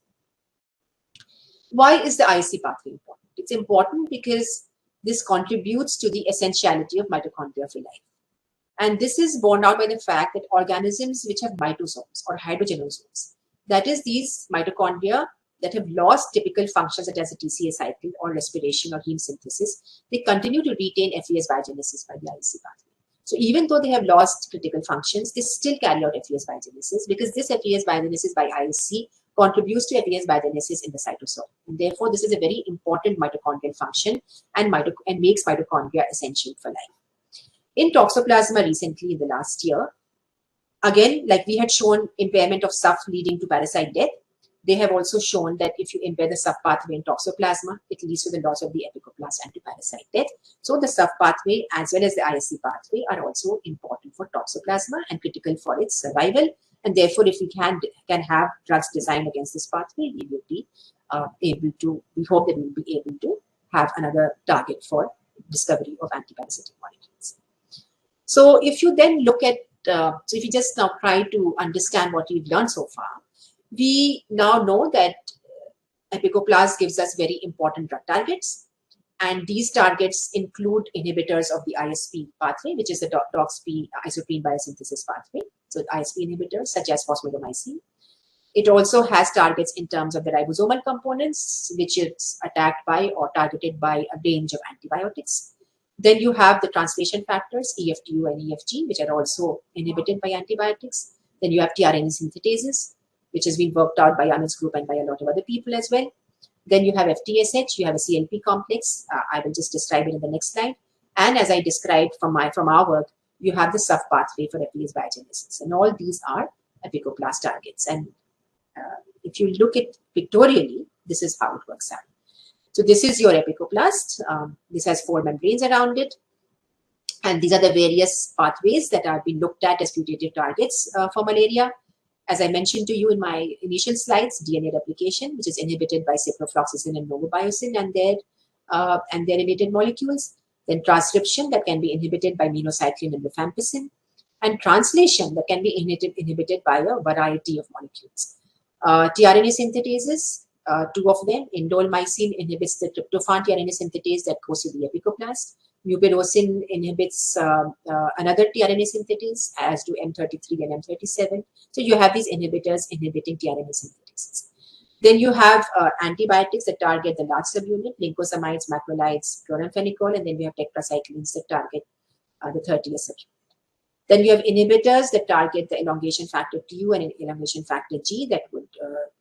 Why is the ISC pathway important? It's important because this contributes to the essentiality of mitochondria for life. And this is borne out by the fact that organisms which have mitosomes or hydrogenosomes, that is, these mitochondria that have lost typical functions such as the TCA cycle or respiration or heme synthesis, they continue to retain FES biogenesis by the ISC pathway. So even though they have lost critical functions, they still carry out FES biogenesis because this FES biogenesis by ISC contributes to FES biogenesis in the cytosol. And therefore, this is a very important mitochondrial function and makes mitochondria essential for life. In Toxoplasma recently in the last year, again, like we had shown impairment of SUF leading to parasite death, they have also shown that if you impair the SUF pathway in Toxoplasma, it leads to the loss of the apicoplast and to parasite death. So the SUF pathway as well as the ISC pathway are also important for Toxoplasma and critical for its survival. And therefore, if we can have drugs designed against this pathway, we will be we hope that we will be able to have another target for discovery of antiparasitic molecules. So if you then look at, so if you just now try to understand what we've learned so far, we now know that apicoplast gives us very important drug targets. And these targets include inhibitors of the ISP pathway, which is the DOXP isoprene biosynthesis pathway. So ISP inhibitors such as phosphomycin. It also has targets in terms of the ribosomal components, which is attacked by or targeted by a range of antibiotics. Then you have the translation factors, EFTU and EFG, which are also inhibited by antibiotics. Then you have tRNA synthetases, which has been worked out by Anand's group and by a lot of other people as well. Then you have FTSH, you have a CLP complex. I will just describe it in the next slide. And as I described from our work, you have the SUF pathway for FES biogenesis. And all these are apicoplast targets. And if you look at pictorially, this is how it works out. So this is your apicoplast. This has 4 membranes around it. And these are the various pathways that are being looked at as putative targets for malaria. As I mentioned to you in my initial slides, DNA replication, which is inhibited by ciprofloxacin and novobiosin and their related molecules. Then transcription that can be inhibited by minocycline and rifampicin. And translation that can be inhibited by a variety of molecules. tRNA synthetases, 2 of them. Indolmycin inhibits the tryptophan tRNA synthetase that goes to the apicoplast. Mupirocin inhibits another tRNA synthetase, as do M33 and M37. So you have these inhibitors inhibiting tRNA synthetases. Then you have antibiotics that target the large subunit, lincosamides, macrolides, chloramphenicol, and then we have tetracyclines that target the 30th subunit. Then you have inhibitors that target the elongation factor TU and elongation factor G that would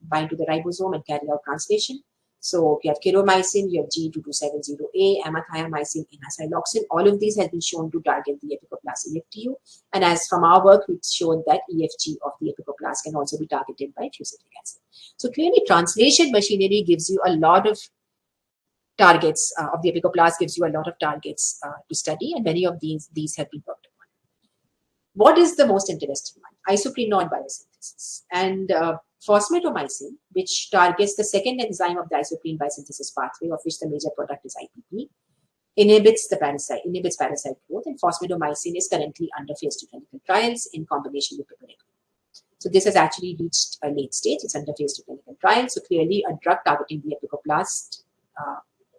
bind to the ribosome and carry out translation. So you have chiromycin, you have G2270A, amathiamycin, inacyloxin. All of these have been shown to target the epicoplast EFTU. And as from our work, we've shown that EFG of the epicoplast can also be targeted by fusidic acid. So clearly, translation machinery gives you a lot of targets of the epicoplast, gives you a lot of targets to study, and many of these have been worked upon. What is the most interesting one? Isoprene biosynthesis. And fosmetomycin, which targets the second enzyme of the isoprene biosynthesis pathway, of which the major product is IPP, inhibits parasite growth, and fosmetomycin is currently under phase 2 clinical trials in combination with piperacillin. So this has actually reached a late stage. It's under phase 2 clinical trials. So clearly, a drug targeting the epicoplast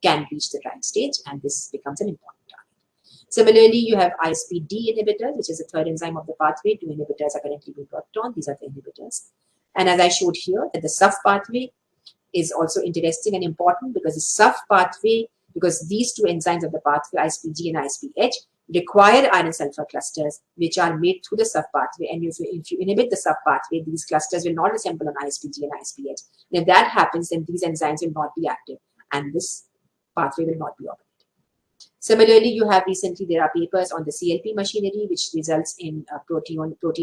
can reach the trial stage, and this becomes an important target. Similarly, you have ISPD inhibitors, which is the third enzyme of the pathway. 2 inhibitors are currently being worked on. These are the inhibitors. And as I showed here, that the SUF pathway is also interesting and important because the SUF pathway, because these 2 enzymes of the pathway, ISPG and ISPH, require iron sulfur clusters, which are made through the SUF pathway. And if you inhibit the SUF pathway, these clusters will not resemble on ISPG and ISPH. And if that happens, then these enzymes will not be active, and this pathway will not be operated. Similarly, you have recently, there are papers on the CLP machinery, which results in protein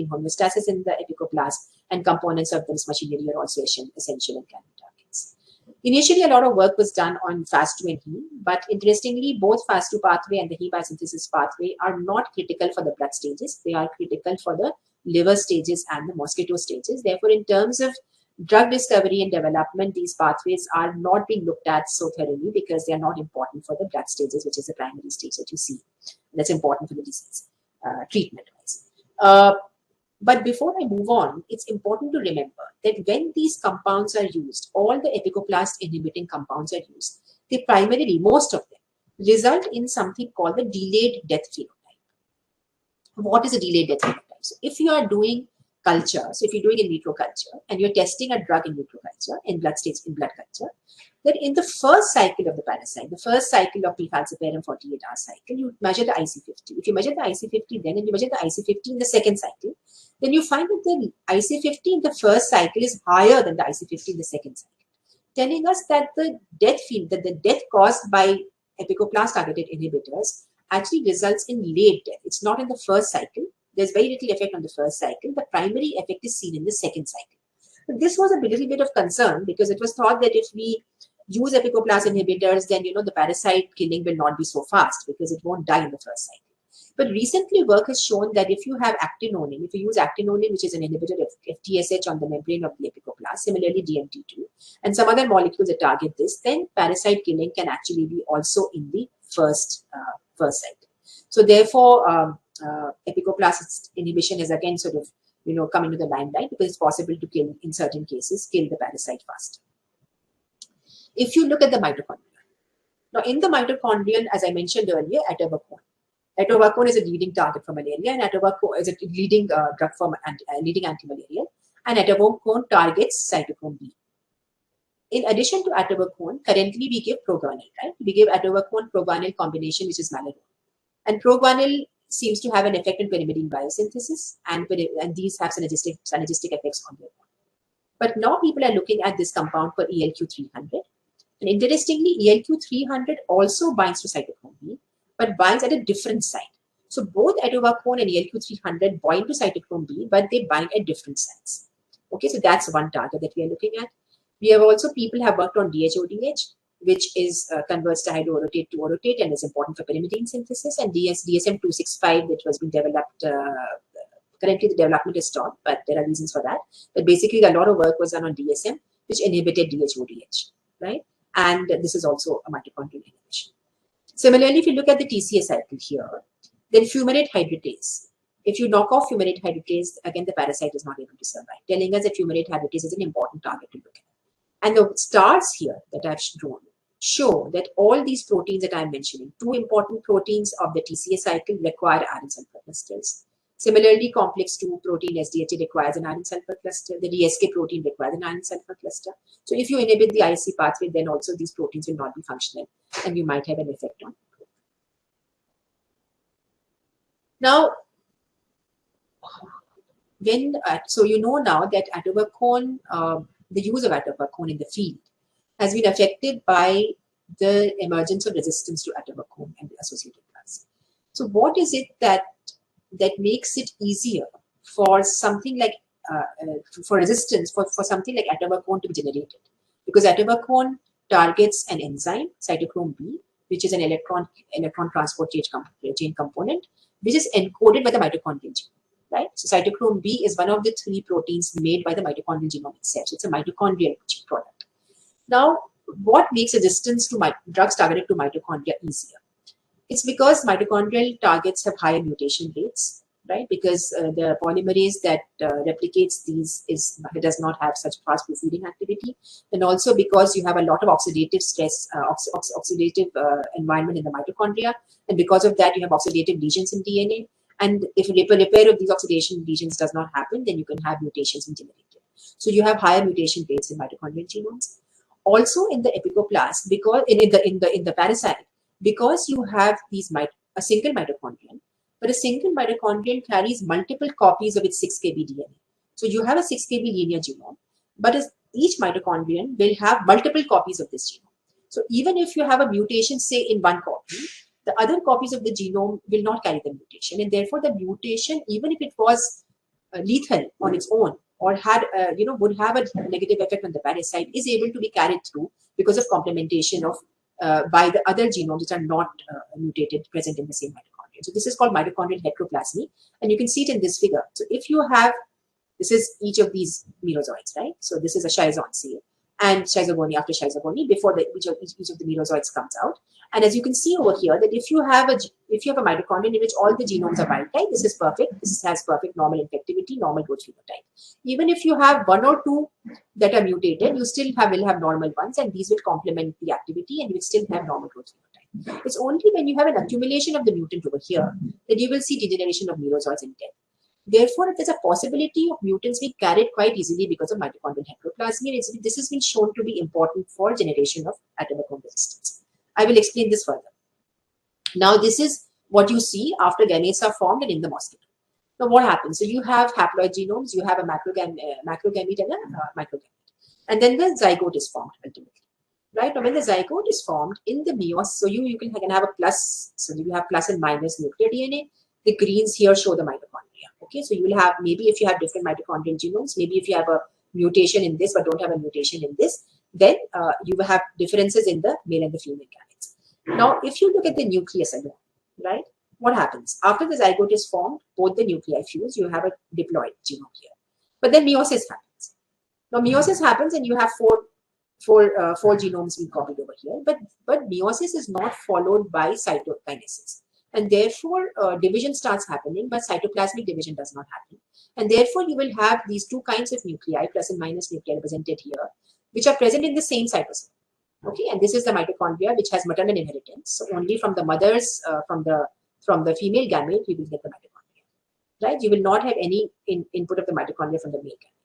homeostasis in the epicoplast, and components of this machinery are also essential in cancer targets. Initially, a lot of work was done on FAST2 and heme, but interestingly, both FAST2 pathway and the heme biosynthesis pathway are not critical for the blood stages. They are critical for the liver stages and the mosquito stages. Therefore, in terms of drug discovery and development, these pathways are not being looked at so thoroughly because they are not important for the blood stages, which is the primary stage that you see. That's important for the disease treatment-wise. But before I move on, it's important to remember that when these compounds are used, all the epicoplast inhibiting compounds are used, they primarily, most of them, result in something called the delayed death phenotype. What is a delayed death phenotype? So if you are doing culture, so if you're doing in vitro culture and you're testing a drug in vitro culture, in blood states, in blood culture, then in the first cycle of the parasite, the first cycle of p-falciparum 48-hour cycle, you measure the IC50. If you measure the IC50 then, and you measure the IC50 in the second cycle, then you find that the IC50 in the first cycle is higher than the IC50 in the second cycle, telling us that the death caused by epicoplast targeted inhibitors actually results in late death. It's not in the first cycle. There's very little effect on the first cycle. The primary effect is seen in the second cycle. But this was a little bit of concern because it was thought that if we use epicoplast inhibitors, then the parasite killing will not be so fast because it won't die in the first cycle. But recently, work has shown that if you have actinonin, if you use actinonin, which is an inhibitor of FTSH on the membrane of the epicoplast, similarly DMT2, and some other molecules that target this, then parasite killing can actually be also in the first cycle. So therefore, epicoplast inhibition is again sort of coming to the limelight because it's possible to kill, in certain cases, kill the parasite fast. If you look at the mitochondria, now in the mitochondrion, as I mentioned earlier, atovaquone. Atovaquone is a leading target for malaria, and atovaquone is a leading drug for leading antimalarial, and atovaquone targets cytochrome B. In addition to atovaquone, currently we give proguanil, right? We give atovaquone proguanil combination, which is malarone, and proguanil seems to have an effect on pyrimidine biosynthesis, and these have synergistic effects on their own. But now people are looking at this compound for ELQ300, and interestingly, ELQ300 also binds to cytochrome B, but binds at a different site. So both atovaquone and ELQ300 bind to cytochrome B, but they bind at different sites. Okay, so that's one target that we are looking at. We have also, people have worked on DHODH, which is converts dihydroorotate to orotate and is important for pyrimidine synthesis, and DSM-265, which was being developed. Currently, the development is stopped, but there are reasons for that. But basically, a lot of work was done on DSM, which inhibited DHODH, right? And this is also a mitochondrial inhibition. Similarly, if you look at the TCA cycle here, then fumarate hydratase. If you knock off fumarate hydratase, again, the parasite is not able to survive, telling us that fumarate hydratase is an important target to look at. And the stars here that I've drawn show that all these proteins that I'm mentioning, 2 important proteins of the TCA cycle require iron sulfur clusters. Similarly, complex 2 protein SDHA requires an iron sulfur cluster. The DSK protein requires an iron sulfur cluster. So if you inhibit the IC pathway, then also these proteins will not be functional and you might have an effect on growth. Now, so you know now that atovaquone, the use of atovaquone in the field has been affected by the emergence of resistance to atovaquone and the associated drugs. So what is it that makes it easier for something like for resistance for something like atovaquone to be generated? Because atovaquone targets an enzyme, cytochrome B, which is an electron transport chain component, which is encoded by the mitochondrial genome, right? So cytochrome B is one of the 3 proteins made by the mitochondrial genome itself. So it's a mitochondrial product. Now, what makes resistance to drugs targeted to mitochondria easier? It's because mitochondrial targets have higher mutation rates, right? Because the polymerase that replicates these does not have such fast proofreading activity, and also because you have a lot of oxidative stress, oxidative environment in the mitochondria, and because of that you have oxidative lesions in DNA. And if repair of these oxidation lesions does not happen, then you can have mutations in generated. So you have higher mutation rates in mitochondrial genomes. Also in the epicoplast, because in the parasite, because you have a single mitochondrion, but a single mitochondrion carries multiple copies of its 6 kb DNA. So you have a 6 kb linear genome, but each mitochondrion will have multiple copies of this genome. So even if you have a mutation, say in one copy, the other copies of the genome will not carry the mutation, and therefore the mutation, even if it was lethal on its own or had would have a negative effect on the parasite, is able to be carried through because of complementation of by the other genomes which are not mutated, present in the same mitochondria. So this is called mitochondrial heteroplasmy, and you can see it in this figure. So if you have, this is each of these merozoites, right? So this is a schizon seal, and schizogony after schizogony before each of the merozoites comes out. And as you can see over here, that if you have a mitochondrion in which all the genomes are wild type, this is perfect. This has perfect normal infectivity, normal growth phenotype. Even if you have 1 or 2 that are mutated, you still will have normal ones, and these will complement the activity, and you will still have normal growth phenotype. It's only when you have an accumulation of the mutant over here that you will see degeneration of merozoites and death. Therefore, there's a possibility of mutants being carried quite easily because of mitochondrial heteroplasmy. This has been shown to be important for generation of atovaquone resistance. I will explain this further. Now, this is what you see after gametes are formed and in the mosquito. Now, what happens? So you have haploid genomes, you have a macrogamete and a microgamete. And then the zygote is formed ultimately. Right? Now, when the zygote is formed in the meiosis, so you can have a plus, so you have plus and minus nuclear DNA. The greens here show the mitochondria. Okay, so you will have, maybe if you have different mitochondrial genomes, maybe if you have a mutation in this but don't have a mutation in this, then you will have differences in the male and the female gametes. Now, if you look at the nucleus alone, right, what happens? After the zygote is formed, both the nuclei fuse, you have a diploid genome here. But then meiosis happens. Now, meiosis happens and you have four genomes being copied over here. But meiosis is not followed by cytokinesis. And therefore, division starts happening, but cytoplasmic division does not happen. And therefore, you will have these 2 kinds of nuclei, plus and minus nuclei represented here, which are present in the same cytosol. Okay, and this is the mitochondria, which has maternal inheritance. So only from the mothers, from the female gamete, you will get the mitochondria. Right? You will not have any input of the mitochondria from the male gamete.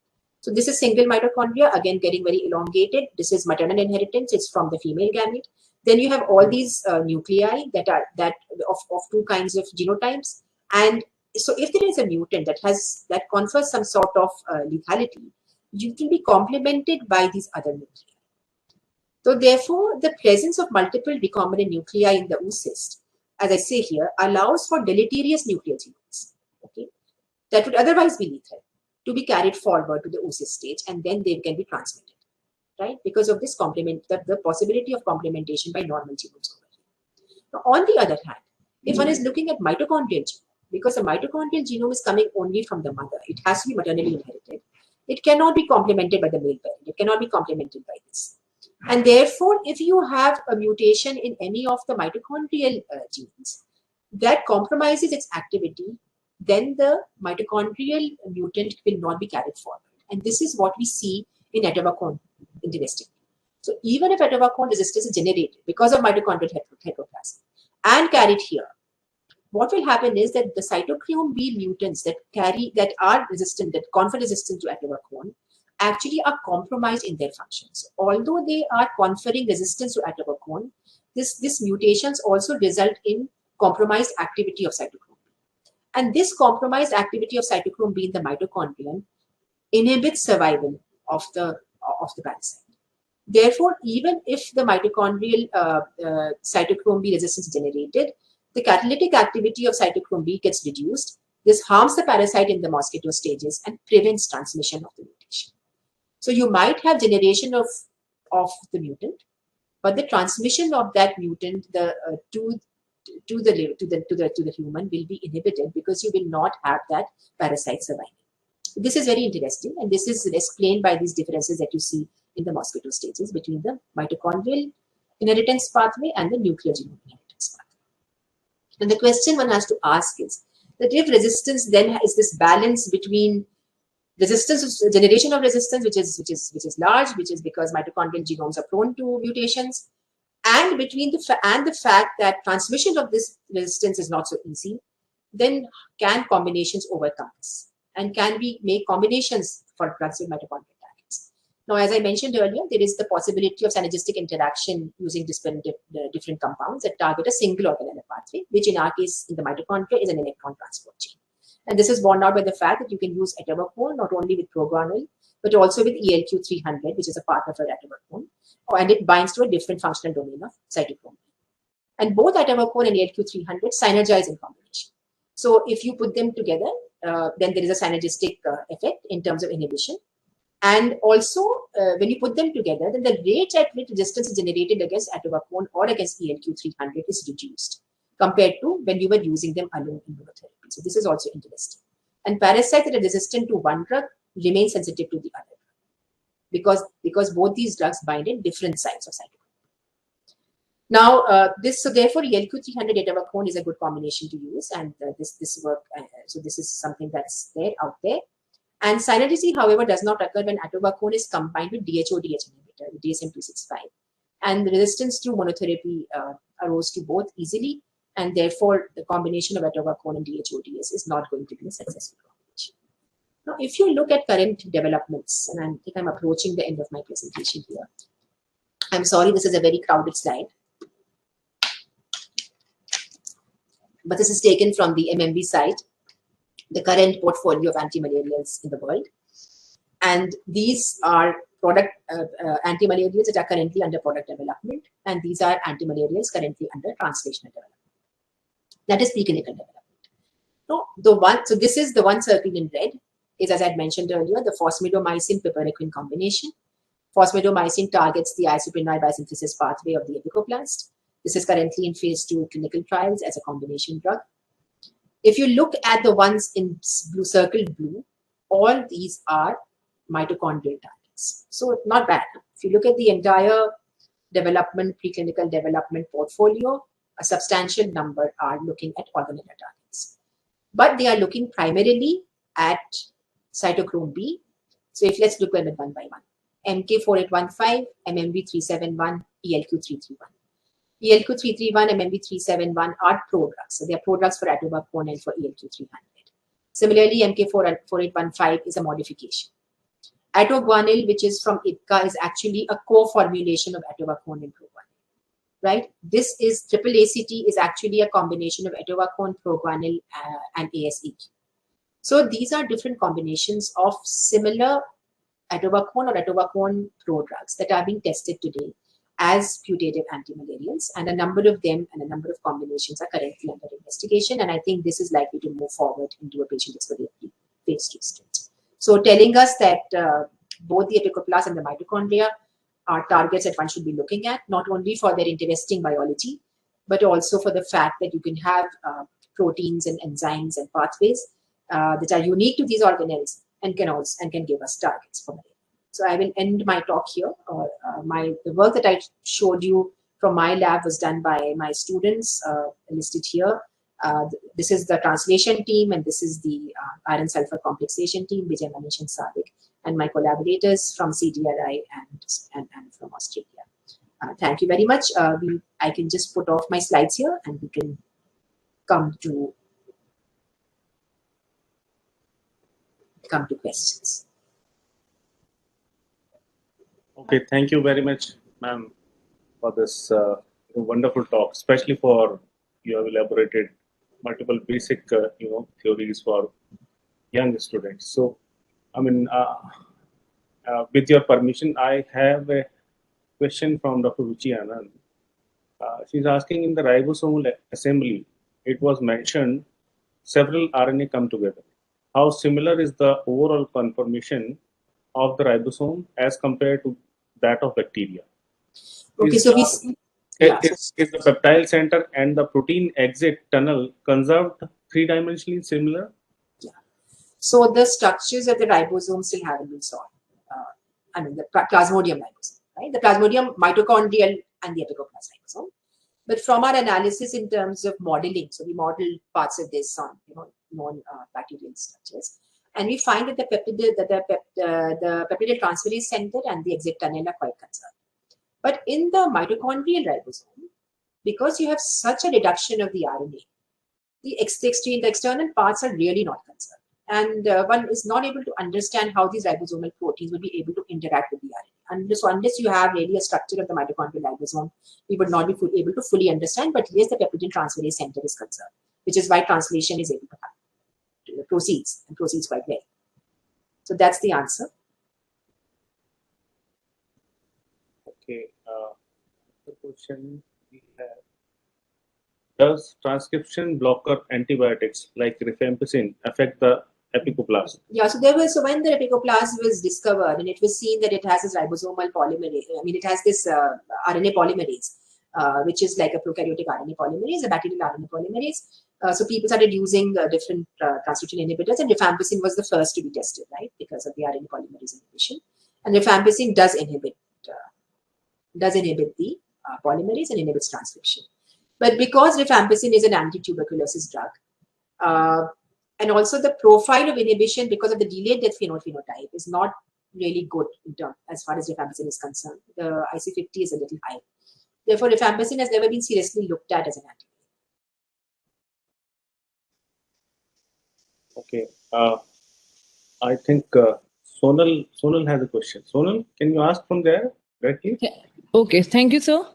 So this is single mitochondria, again getting very elongated. This is maternal inheritance. It's from the female gamete. Then you have all these nuclei that are of 2 kinds of genotypes. And so if there is a mutant that confers some sort of lethality, you can be complemented by these other nuclei. So therefore, the presence of multiple recombinant nuclei in the oocyst, as I say here, allows for deleterious nuclear genomes, okay, that would otherwise be lethal. to be carried forward to the oocyst stage, and then they can be transmitted, right? Because of this the possibility of complementation by normal genomes over here. Now, on the other hand, if one is looking at mitochondrial genome, because the mitochondrial genome is coming only from the mother, it has to be maternally inherited. It cannot be complemented by the male parent. It cannot be complemented by this. And therefore, if you have a mutation in any of the mitochondrial genes that compromises its activity, then the mitochondrial mutant will not be carried forward. And this is what we see in Atobacone, interestingly. So even if Atobacone resistance is generated because of mitochondrial heteroplasm and carried here, what will happen is that the cytochrome B mutants that are resistant, that confer resistant to Atobacone, actually are compromised in their functions. Although they are conferring resistance to Atobacone, these mutations also result in compromised activity of cytochrome B. And this compromised activity of cytochrome B in the mitochondrion inhibits survival of the parasite. Therefore, even if the mitochondrial cytochrome B resistance is generated, the catalytic activity of cytochrome B gets reduced. This harms the parasite in the mosquito stages and prevents transmission of the mutation. So you might have generation of the mutant, but the transmission of that mutant to the human will be inhibited because you will not have that parasite surviving. This is very interesting, and this is explained by these differences that you see in the mosquito stages between the mitochondrial inheritance pathway and the nuclear genome inheritance pathway. And the question one has to ask is that if resistance then is this balance between resistance, generation of resistance, which is large, which is because mitochondrial genomes are prone to mutations, and between the fact that transmission of this resistance is not so easy, then can combinations overcome this? And can we make combinations for drugs with mitochondrial targets? Now, as I mentioned earlier, there is the possibility of synergistic interaction using different compounds that target a single organelle pathway, which in our case, in the mitochondria, is an electron transport chain. And this is borne out by the fact that you can use Atobacone not only with progranil, but also with ELQ300, which is a partner for Atobacone, and it binds to a different functional domain of cytochrome. And both Atobacone and ELQ300 synergize in combination. So if you put them together, then there is a synergistic effect in terms of inhibition. And also, when you put them together, then the rate at which resistance is generated against Atobacone or against ELQ300 is reduced compared to when you were using them alone in immunotherapy. So this is also interesting. And parasites that are resistant to one drug remain sensitive to the other because both these drugs bind in different sites of cytochrome. Now, therefore, ELQ300 Atobacone is a good combination to use, and this work. So this is something that's out there. And synergy, however, does not occur when Atobacone is combined with DHODH inhibitor, DSM-265, and the resistance to monotherapy arose to both easily, and therefore the combination of Atobacone and DHODH is not going to be a successful combination. Now, if you look at current developments, and I think I'm approaching the end of my presentation here. I'm sorry, this is a very crowded slide, but this is taken from the MMB site, the current portfolio of antimalarials in the world. And these are product antimalarials that are currently under product development, and these are antimalarials currently under translational development. That is preclinical development. So this is the one circled in red, is, as I had mentioned earlier, the phosmidomycin-piperacin combination. Phosmidomycin targets the isoprenoid biosynthesis pathway of the apicoblast. This is currently in phase 2 clinical trials as a combination drug. If you look at the ones in blue, circled blue, all these are mitochondrial targets. So not bad. If you look at the entire development, preclinical development portfolio, a substantial number are looking at organelle targets. But they are looking primarily at cytochrome B. So if let's look at them one by one. MK4815, MMB371, ELQ331. ELQ331, MMB371 are prodrugs. So they are prodrugs for Atobacone and for ELQ300. Similarly, MK4815 is a modification. Atoguanil, which is from IPCA, is actually a co-formulation of Atobacone and proguanil. Right? This is triple ACT is actually a combination of Atobacone, proguanil, and ASEQ. So these are different combinations of similar Atobacone or Atobacone prodrugs that are being tested today as putative antimalarials, and a number of them and a number of combinations are currently under investigation. And I think this is likely to move forward into a patient exploratory phase 2 stage. So telling us that both the apicoblast and the mitochondria are targets that one should be looking at, not only for their interesting biology, but also for the fact that you can have proteins and enzymes and pathways that are unique to these organelles and can give us targets for malaria. So I will end my talk here. The work that I showed you from my lab was done by my students listed here. This is the translation team, and this is the iron sulfur complexation team, Vijay, Manish, and Sadik, and my collaborators from CDRI and from Australia. Thank you very much. I can just put off my slides here, and we can come to questions. Okay, thank you very much, ma'am, for this wonderful talk, especially for you have elaborated multiple basic theories for young students. So, I mean, with your permission, I have a question from Dr. Ruchi Anand. She's asking, in the ribosomal assembly, it was mentioned several RNA come together. How similar is the overall conformation of the ribosome as compared to that of bacteria? Okay, is so the peptide center and the protein exit tunnel conserved three-dimensionally similar? Yeah. So the structures of the ribosome still haven't been solved. I mean, the plasmodium ribosome, right? The plasmodium, mitochondrial, and the apicoblast ribosome. But from our analysis in terms of modeling, so we modeled parts of this on non-bacterial structures, and we find that the peptidyl transferase center and the exit tunnel are quite conserved. But in the mitochondrial ribosome, because you have such a reduction of the RNA, the external parts are really not conserved. And one is not able to understand how these ribosomal proteins will be able to interact with the RNA. And so unless you have really a structure of the mitochondrial ribosome, we would not be able to fully understand. But yes, the peptidyl transferase center is conserved, which is why translation is able to happen. It proceeds quite well. So that's the answer. Okay. The question we have: does transcription blocker antibiotics like rifampicin affect the apicoblast? Yeah, so when the apicoblast was discovered, and it was seen that it has this ribosomal polymerase. I mean, it has this RNA polymerase, which is like a prokaryotic RNA polymerase, a bacterial RNA polymerase. So people started using different transcription inhibitors, and rifampicin was the first to be tested, right, because of the RNA polymerase inhibition. And rifampicin does inhibit the polymerase and inhibits transcription. But because rifampicin is an anti-tuberculosis drug, and also the profile of inhibition because of the delayed death phenotype is not really good in terms as far as rifampicin is concerned. The IC50 is a little high. Therefore, rifampicin has never been seriously looked at as an antibiotic. Okay. I think Sonal has a question. Sonal, can you ask from there directly? Okay, thank you, sir.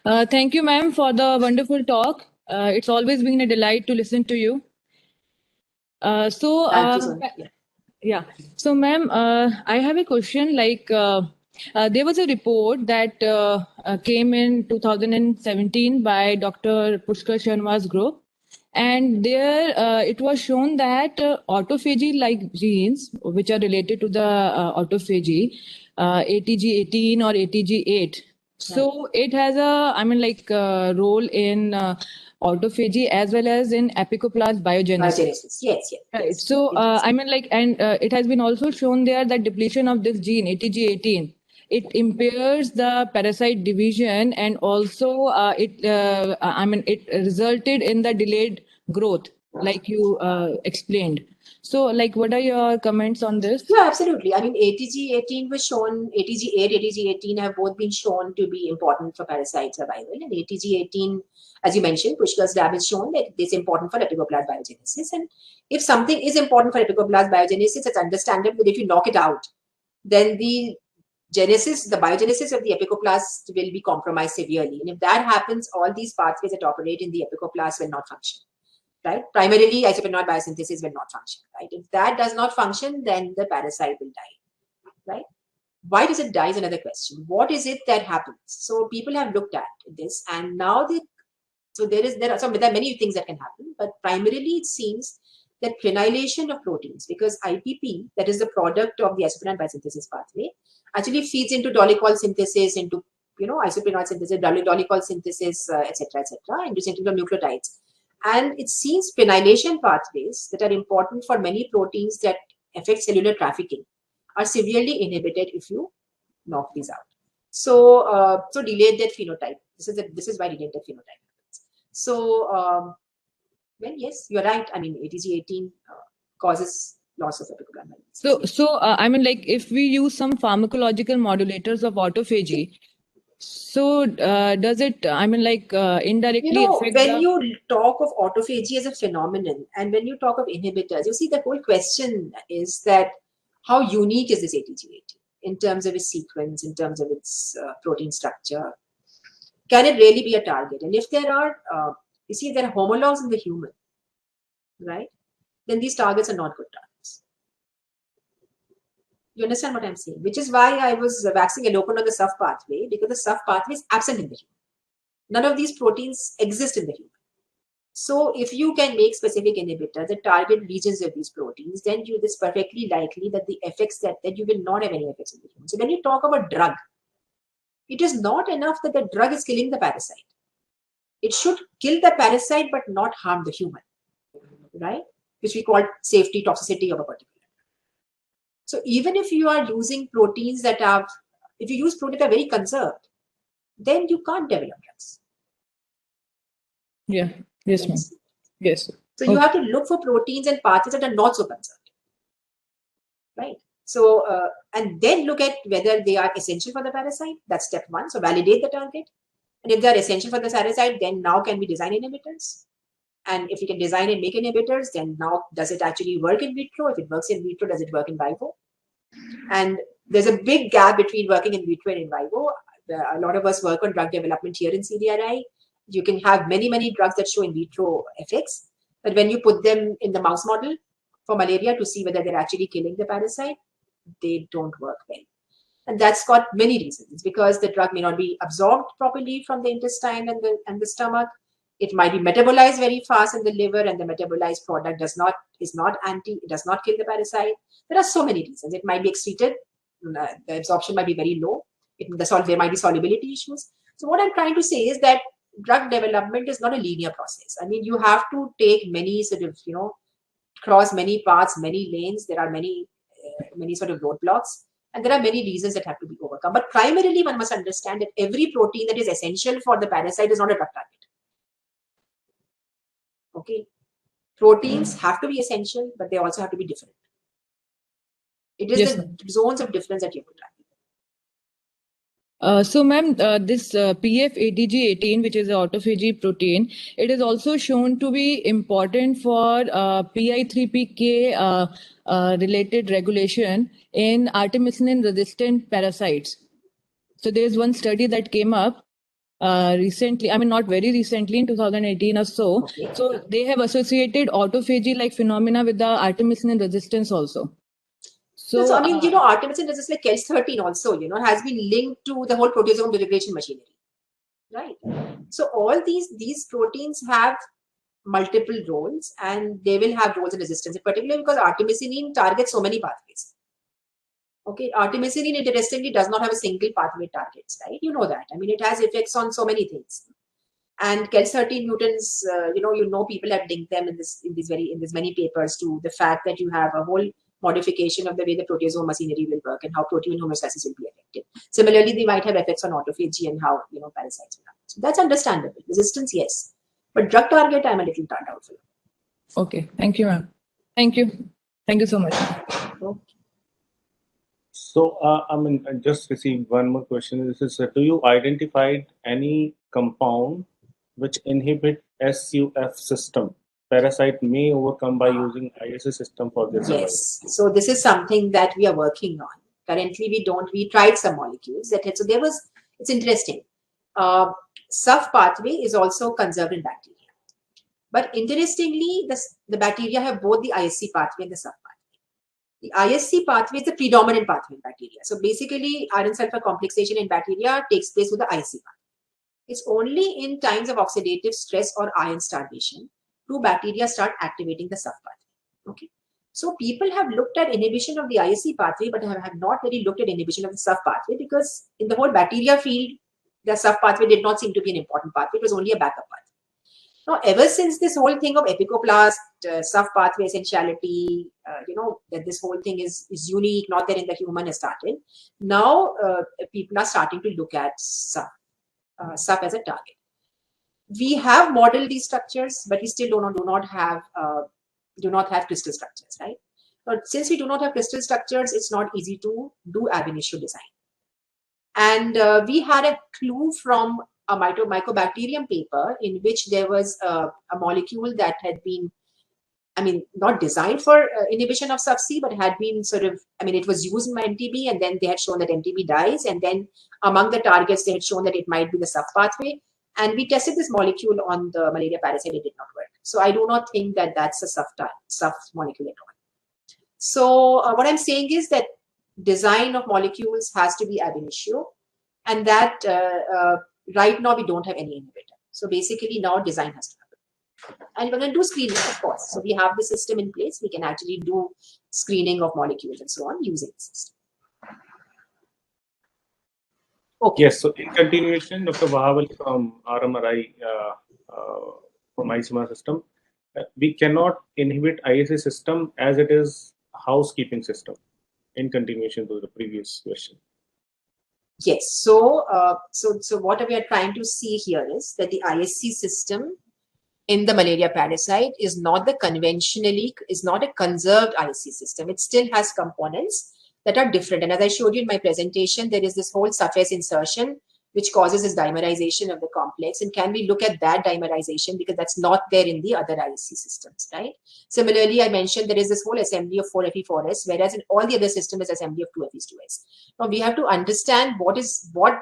Thank you, ma'am, for the wonderful talk. It's always been a delight to listen to you. So, ma'am, I have a question. Like, there was a report that came in 2017 by Dr. Pushkar Sharma's group, and there it was shown that autophagy-like genes, which are related to the autophagy, ATG18 or ATG8. So it has a role in autophagy as well as in apicoblast biogenesis. Yes. Right. So it has been also shown there that depletion of this gene ATG18, it impairs the parasite division, and also it resulted in the delayed growth, like you explained. So, like, what are your comments on this? Yeah, absolutely. I mean, ATG18 was shown, ATG8, ATG18 have both been shown to be important for parasite survival. And ATG18, as you mentioned, Pushkar's lab has shown that it's important for apicoblast biogenesis. And if something is important for apicoblast biogenesis, it's understandable that if you knock it out, then the biogenesis of the apicoblast will be compromised severely. And if that happens, all these pathways that operate in the apicoblast will not function. Right? Primarily, isoprenoid biosynthesis will not function. Right? If that does not function, then the parasite will die. Right? Why does it die is another question. What is it that happens? So people have looked at this, and now there are many things that can happen, but primarily it seems that prenylation of proteins, because IPP, that is the product of the isoprenoid biosynthesis pathway, actually feeds into dolicol synthesis, into isoprenoid synthesis, dolicol synthesis, etc., into synthesis of nucleotides. And it seems prenylation pathways that are important for many proteins that affect cellular trafficking are severely inhibited if you knock these out. So, so delayed death phenotype. This is why delayed death phenotype happens. So, well, yes, you're right. I mean, ATG18 causes loss of epithelial balance. So I mean, like, if we use some pharmacological modulators of autophagy, so does it, I mean, like, indirectly affect when you talk of autophagy as a phenomenon, and when you talk of inhibitors, you see the whole question is that how unique is this ATG18 in terms of its sequence, in terms of its protein structure? Can it really be a target? And if there are, you see, there are homologs in the human, right? Then these targets are not good targets. You understand what I'm saying? Which is why I was waxing eloquent on the SUF pathway, because the SUF pathway is absent in the human. None of these proteins exist in the human. So if you can make specific inhibitors that target regions of these proteins, then it is perfectly likely that the effects that you will not have any effects in the human. So when you talk about drug, it is not enough that the drug is killing the parasite. It should kill the parasite but not harm the human, right? Which we call safety toxicity of a particular. So even if you are using proteins that have, if you use proteins that are very conserved, then you can't develop drugs. Yeah. Yes, ma'am. Yes. So you have to look for proteins and pathways that are not so conserved, right? So, and then look at whether they are essential for the parasite. That's step one. So validate the target. And if they are essential for the parasite, then now can we design inhibitors? And if we can design and make inhibitors, then now does it actually work in vitro? If it works in vitro, does it work in vivo? And there's a big gap between working in vitro and in vivo. A lot of us work on drug development here in CDRI. You can have many, many drugs that show in vitro effects. But when you put them in the mouse model for malaria to see whether they're actually killing the parasite, they don't work well. And that's got many reasons. It's because the drug may not be absorbed properly from the intestine and the stomach. It might be metabolized very fast in the liver, and the metabolized product does not kill the parasite. There are so many reasons. It might be excreted. The absorption might be very low. There might be solubility issues. So what I'm trying to say is that drug development is not a linear process. I mean, you have to take many sort of, cross many paths, many lanes. There are many sort of roadblocks, and there are many reasons that have to be overcome. But primarily, one must understand that every protein that is essential for the parasite is not a drug target. Okay, proteins have to be essential, but they also have to be different. It is the zones of difference that you have to track. So, ma'am, this PF-ATG18, which is the autophagy protein, it is also shown to be important for PI3PK related regulation in artemisinin-resistant parasites. So, there is one study that came up recently, I mean, not very recently, in 2018 or so. Okay. So, they have associated autophagy-like phenomena with the artemisinin resistance also. So I mean, artemisinin resistance like KELS13 also, has been linked to the whole proteasome degradation machinery, right? So all these proteins have multiple roles, and they will have roles in resistance, particularly because artemisinin targets so many pathways. Okay, artemisinin interestingly does not have a single pathway targets, right? You know that. I mean, it has effects on so many things. And KELS13 mutants, people have linked them in these many papers to the fact that you have a whole modification of the way the proteasome machinery will work and how protein homeostasis will be affected. Similarly, they might have effects on autophagy and how parasites will happen. So that's understandable. Resistance, yes, but drug target, I'm a little doubtful. Okay, thank you, ma'am. Thank you so much. Okay. So, I just received one more question. This is: do you identify any compound which inhibit SUF system? Parasite may overcome by using ISS system for this. Yes. So this is something that we are working on. Currently, we tried some molecules it's interesting. SUF pathway is also conserved in bacteria. But interestingly, the bacteria have both the ISC pathway and the SUF pathway. The ISC pathway is the predominant pathway in bacteria. So basically, iron sulfur complexation in bacteria takes place with the ISC pathway. It's only in times of oxidative stress or iron starvation do bacteria start activating the SUF pathway. Okay. So people have looked at inhibition of the ISC pathway, but have not really looked at inhibition of the SUF pathway, because in the whole bacteria field, the SUF pathway did not seem to be an important pathway. It was only a backup pathway. Now, ever since this whole thing of epicoplast, SUF pathway essentiality, that this whole thing is unique, not there in the human, has started. Now, people are starting to look at SUF as a target. We have modeled these structures, but we still do not have crystal structures, right? But since we do not have crystal structures, it's not easy to do ab initio design. And we had a clue from a Mycobacterium paper in which there was a molecule that had been, not designed for inhibition of SUF-C, but had been it was used in MTB, and then they had shown that MTB dies, and then among the targets, they had shown that it might be the SUF pathway. And we tested this molecule on the malaria parasite, it did not work. So I do not think that that's a SUF molecule at all. So what I'm saying is that design of molecules has to be ab initio, and that right now we don't have any inhibitor. So basically now design has to happen. And we're going to do screening, of course. So we have the system in place. We can actually do screening of molecules and so on using the system. Okay. Yes, so in continuation, Dr. Bahawal from RMRI, from ICMR system, we cannot inhibit ISC system as it is housekeeping system, in continuation to the previous question. Yes, so what we are trying to see here is that the ISC system in the malaria parasite is not a conserved ISC system. It still has components that are different. And as I showed you in my presentation, there is this whole surface insertion which causes this dimerization of the complex. And can we look at that dimerization, because that's not there in the other ISC systems, right? Similarly, I mentioned there is this whole assembly of 4Fe4S, whereas in all the other systems is assembly of 2Fe2S. Now we have to understand what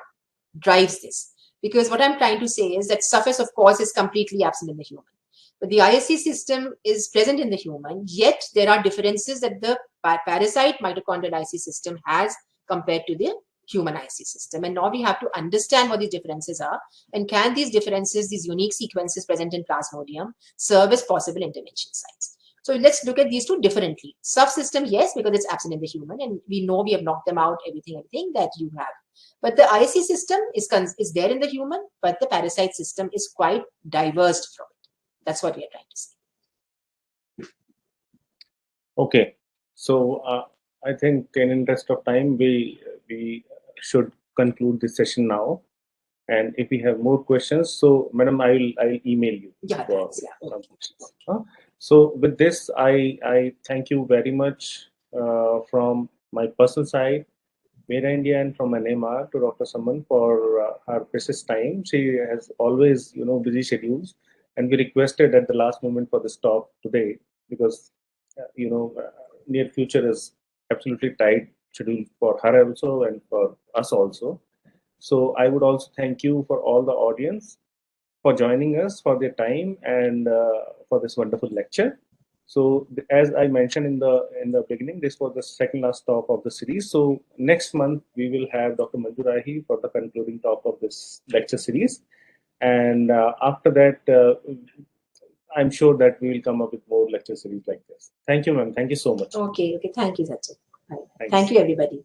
drives this, because what I'm trying to say is that surface, of course, is completely absent in the human. But the ISC system is present in the human, yet there are differences that the parasite mitochondrial ISC system has compared to the human ISC system. And now we have to understand what these differences are, and can these differences, these unique sequences present in Plasmodium, serve as possible intervention sites. So let's look at these two differently. SUF system, yes, because it's absent in the human, and we know we have knocked them out, everything that you have. But the ISC system is there in the human, but the parasite system is quite diverse from it. That's what we are trying to say. Okay, so I think in interest of time, we should conclude this session now. And if we have more questions, so Madam, I'll email you. Yeah, thanks. Yeah. Okay. So with this, I thank you very much from my personal side, Mera India, and from NMR to Dr. Saman for her precious time. She has always, busy schedules, and we requested at the last moment for this talk today because, near future is absolutely tight schedule for her also and for us also. So I would also thank you for all the audience for joining us, for their time, and for this wonderful lecture. So as I mentioned in the beginning, this was the second last talk of the series. So next month we will have Dr. Manju Rahi for the concluding talk of this lecture series. And after that, I'm sure that we will come up with more lecture series like this. Thank you, ma'am. Thank you so much. Okay. Thank you, Sachin. Thank you, everybody.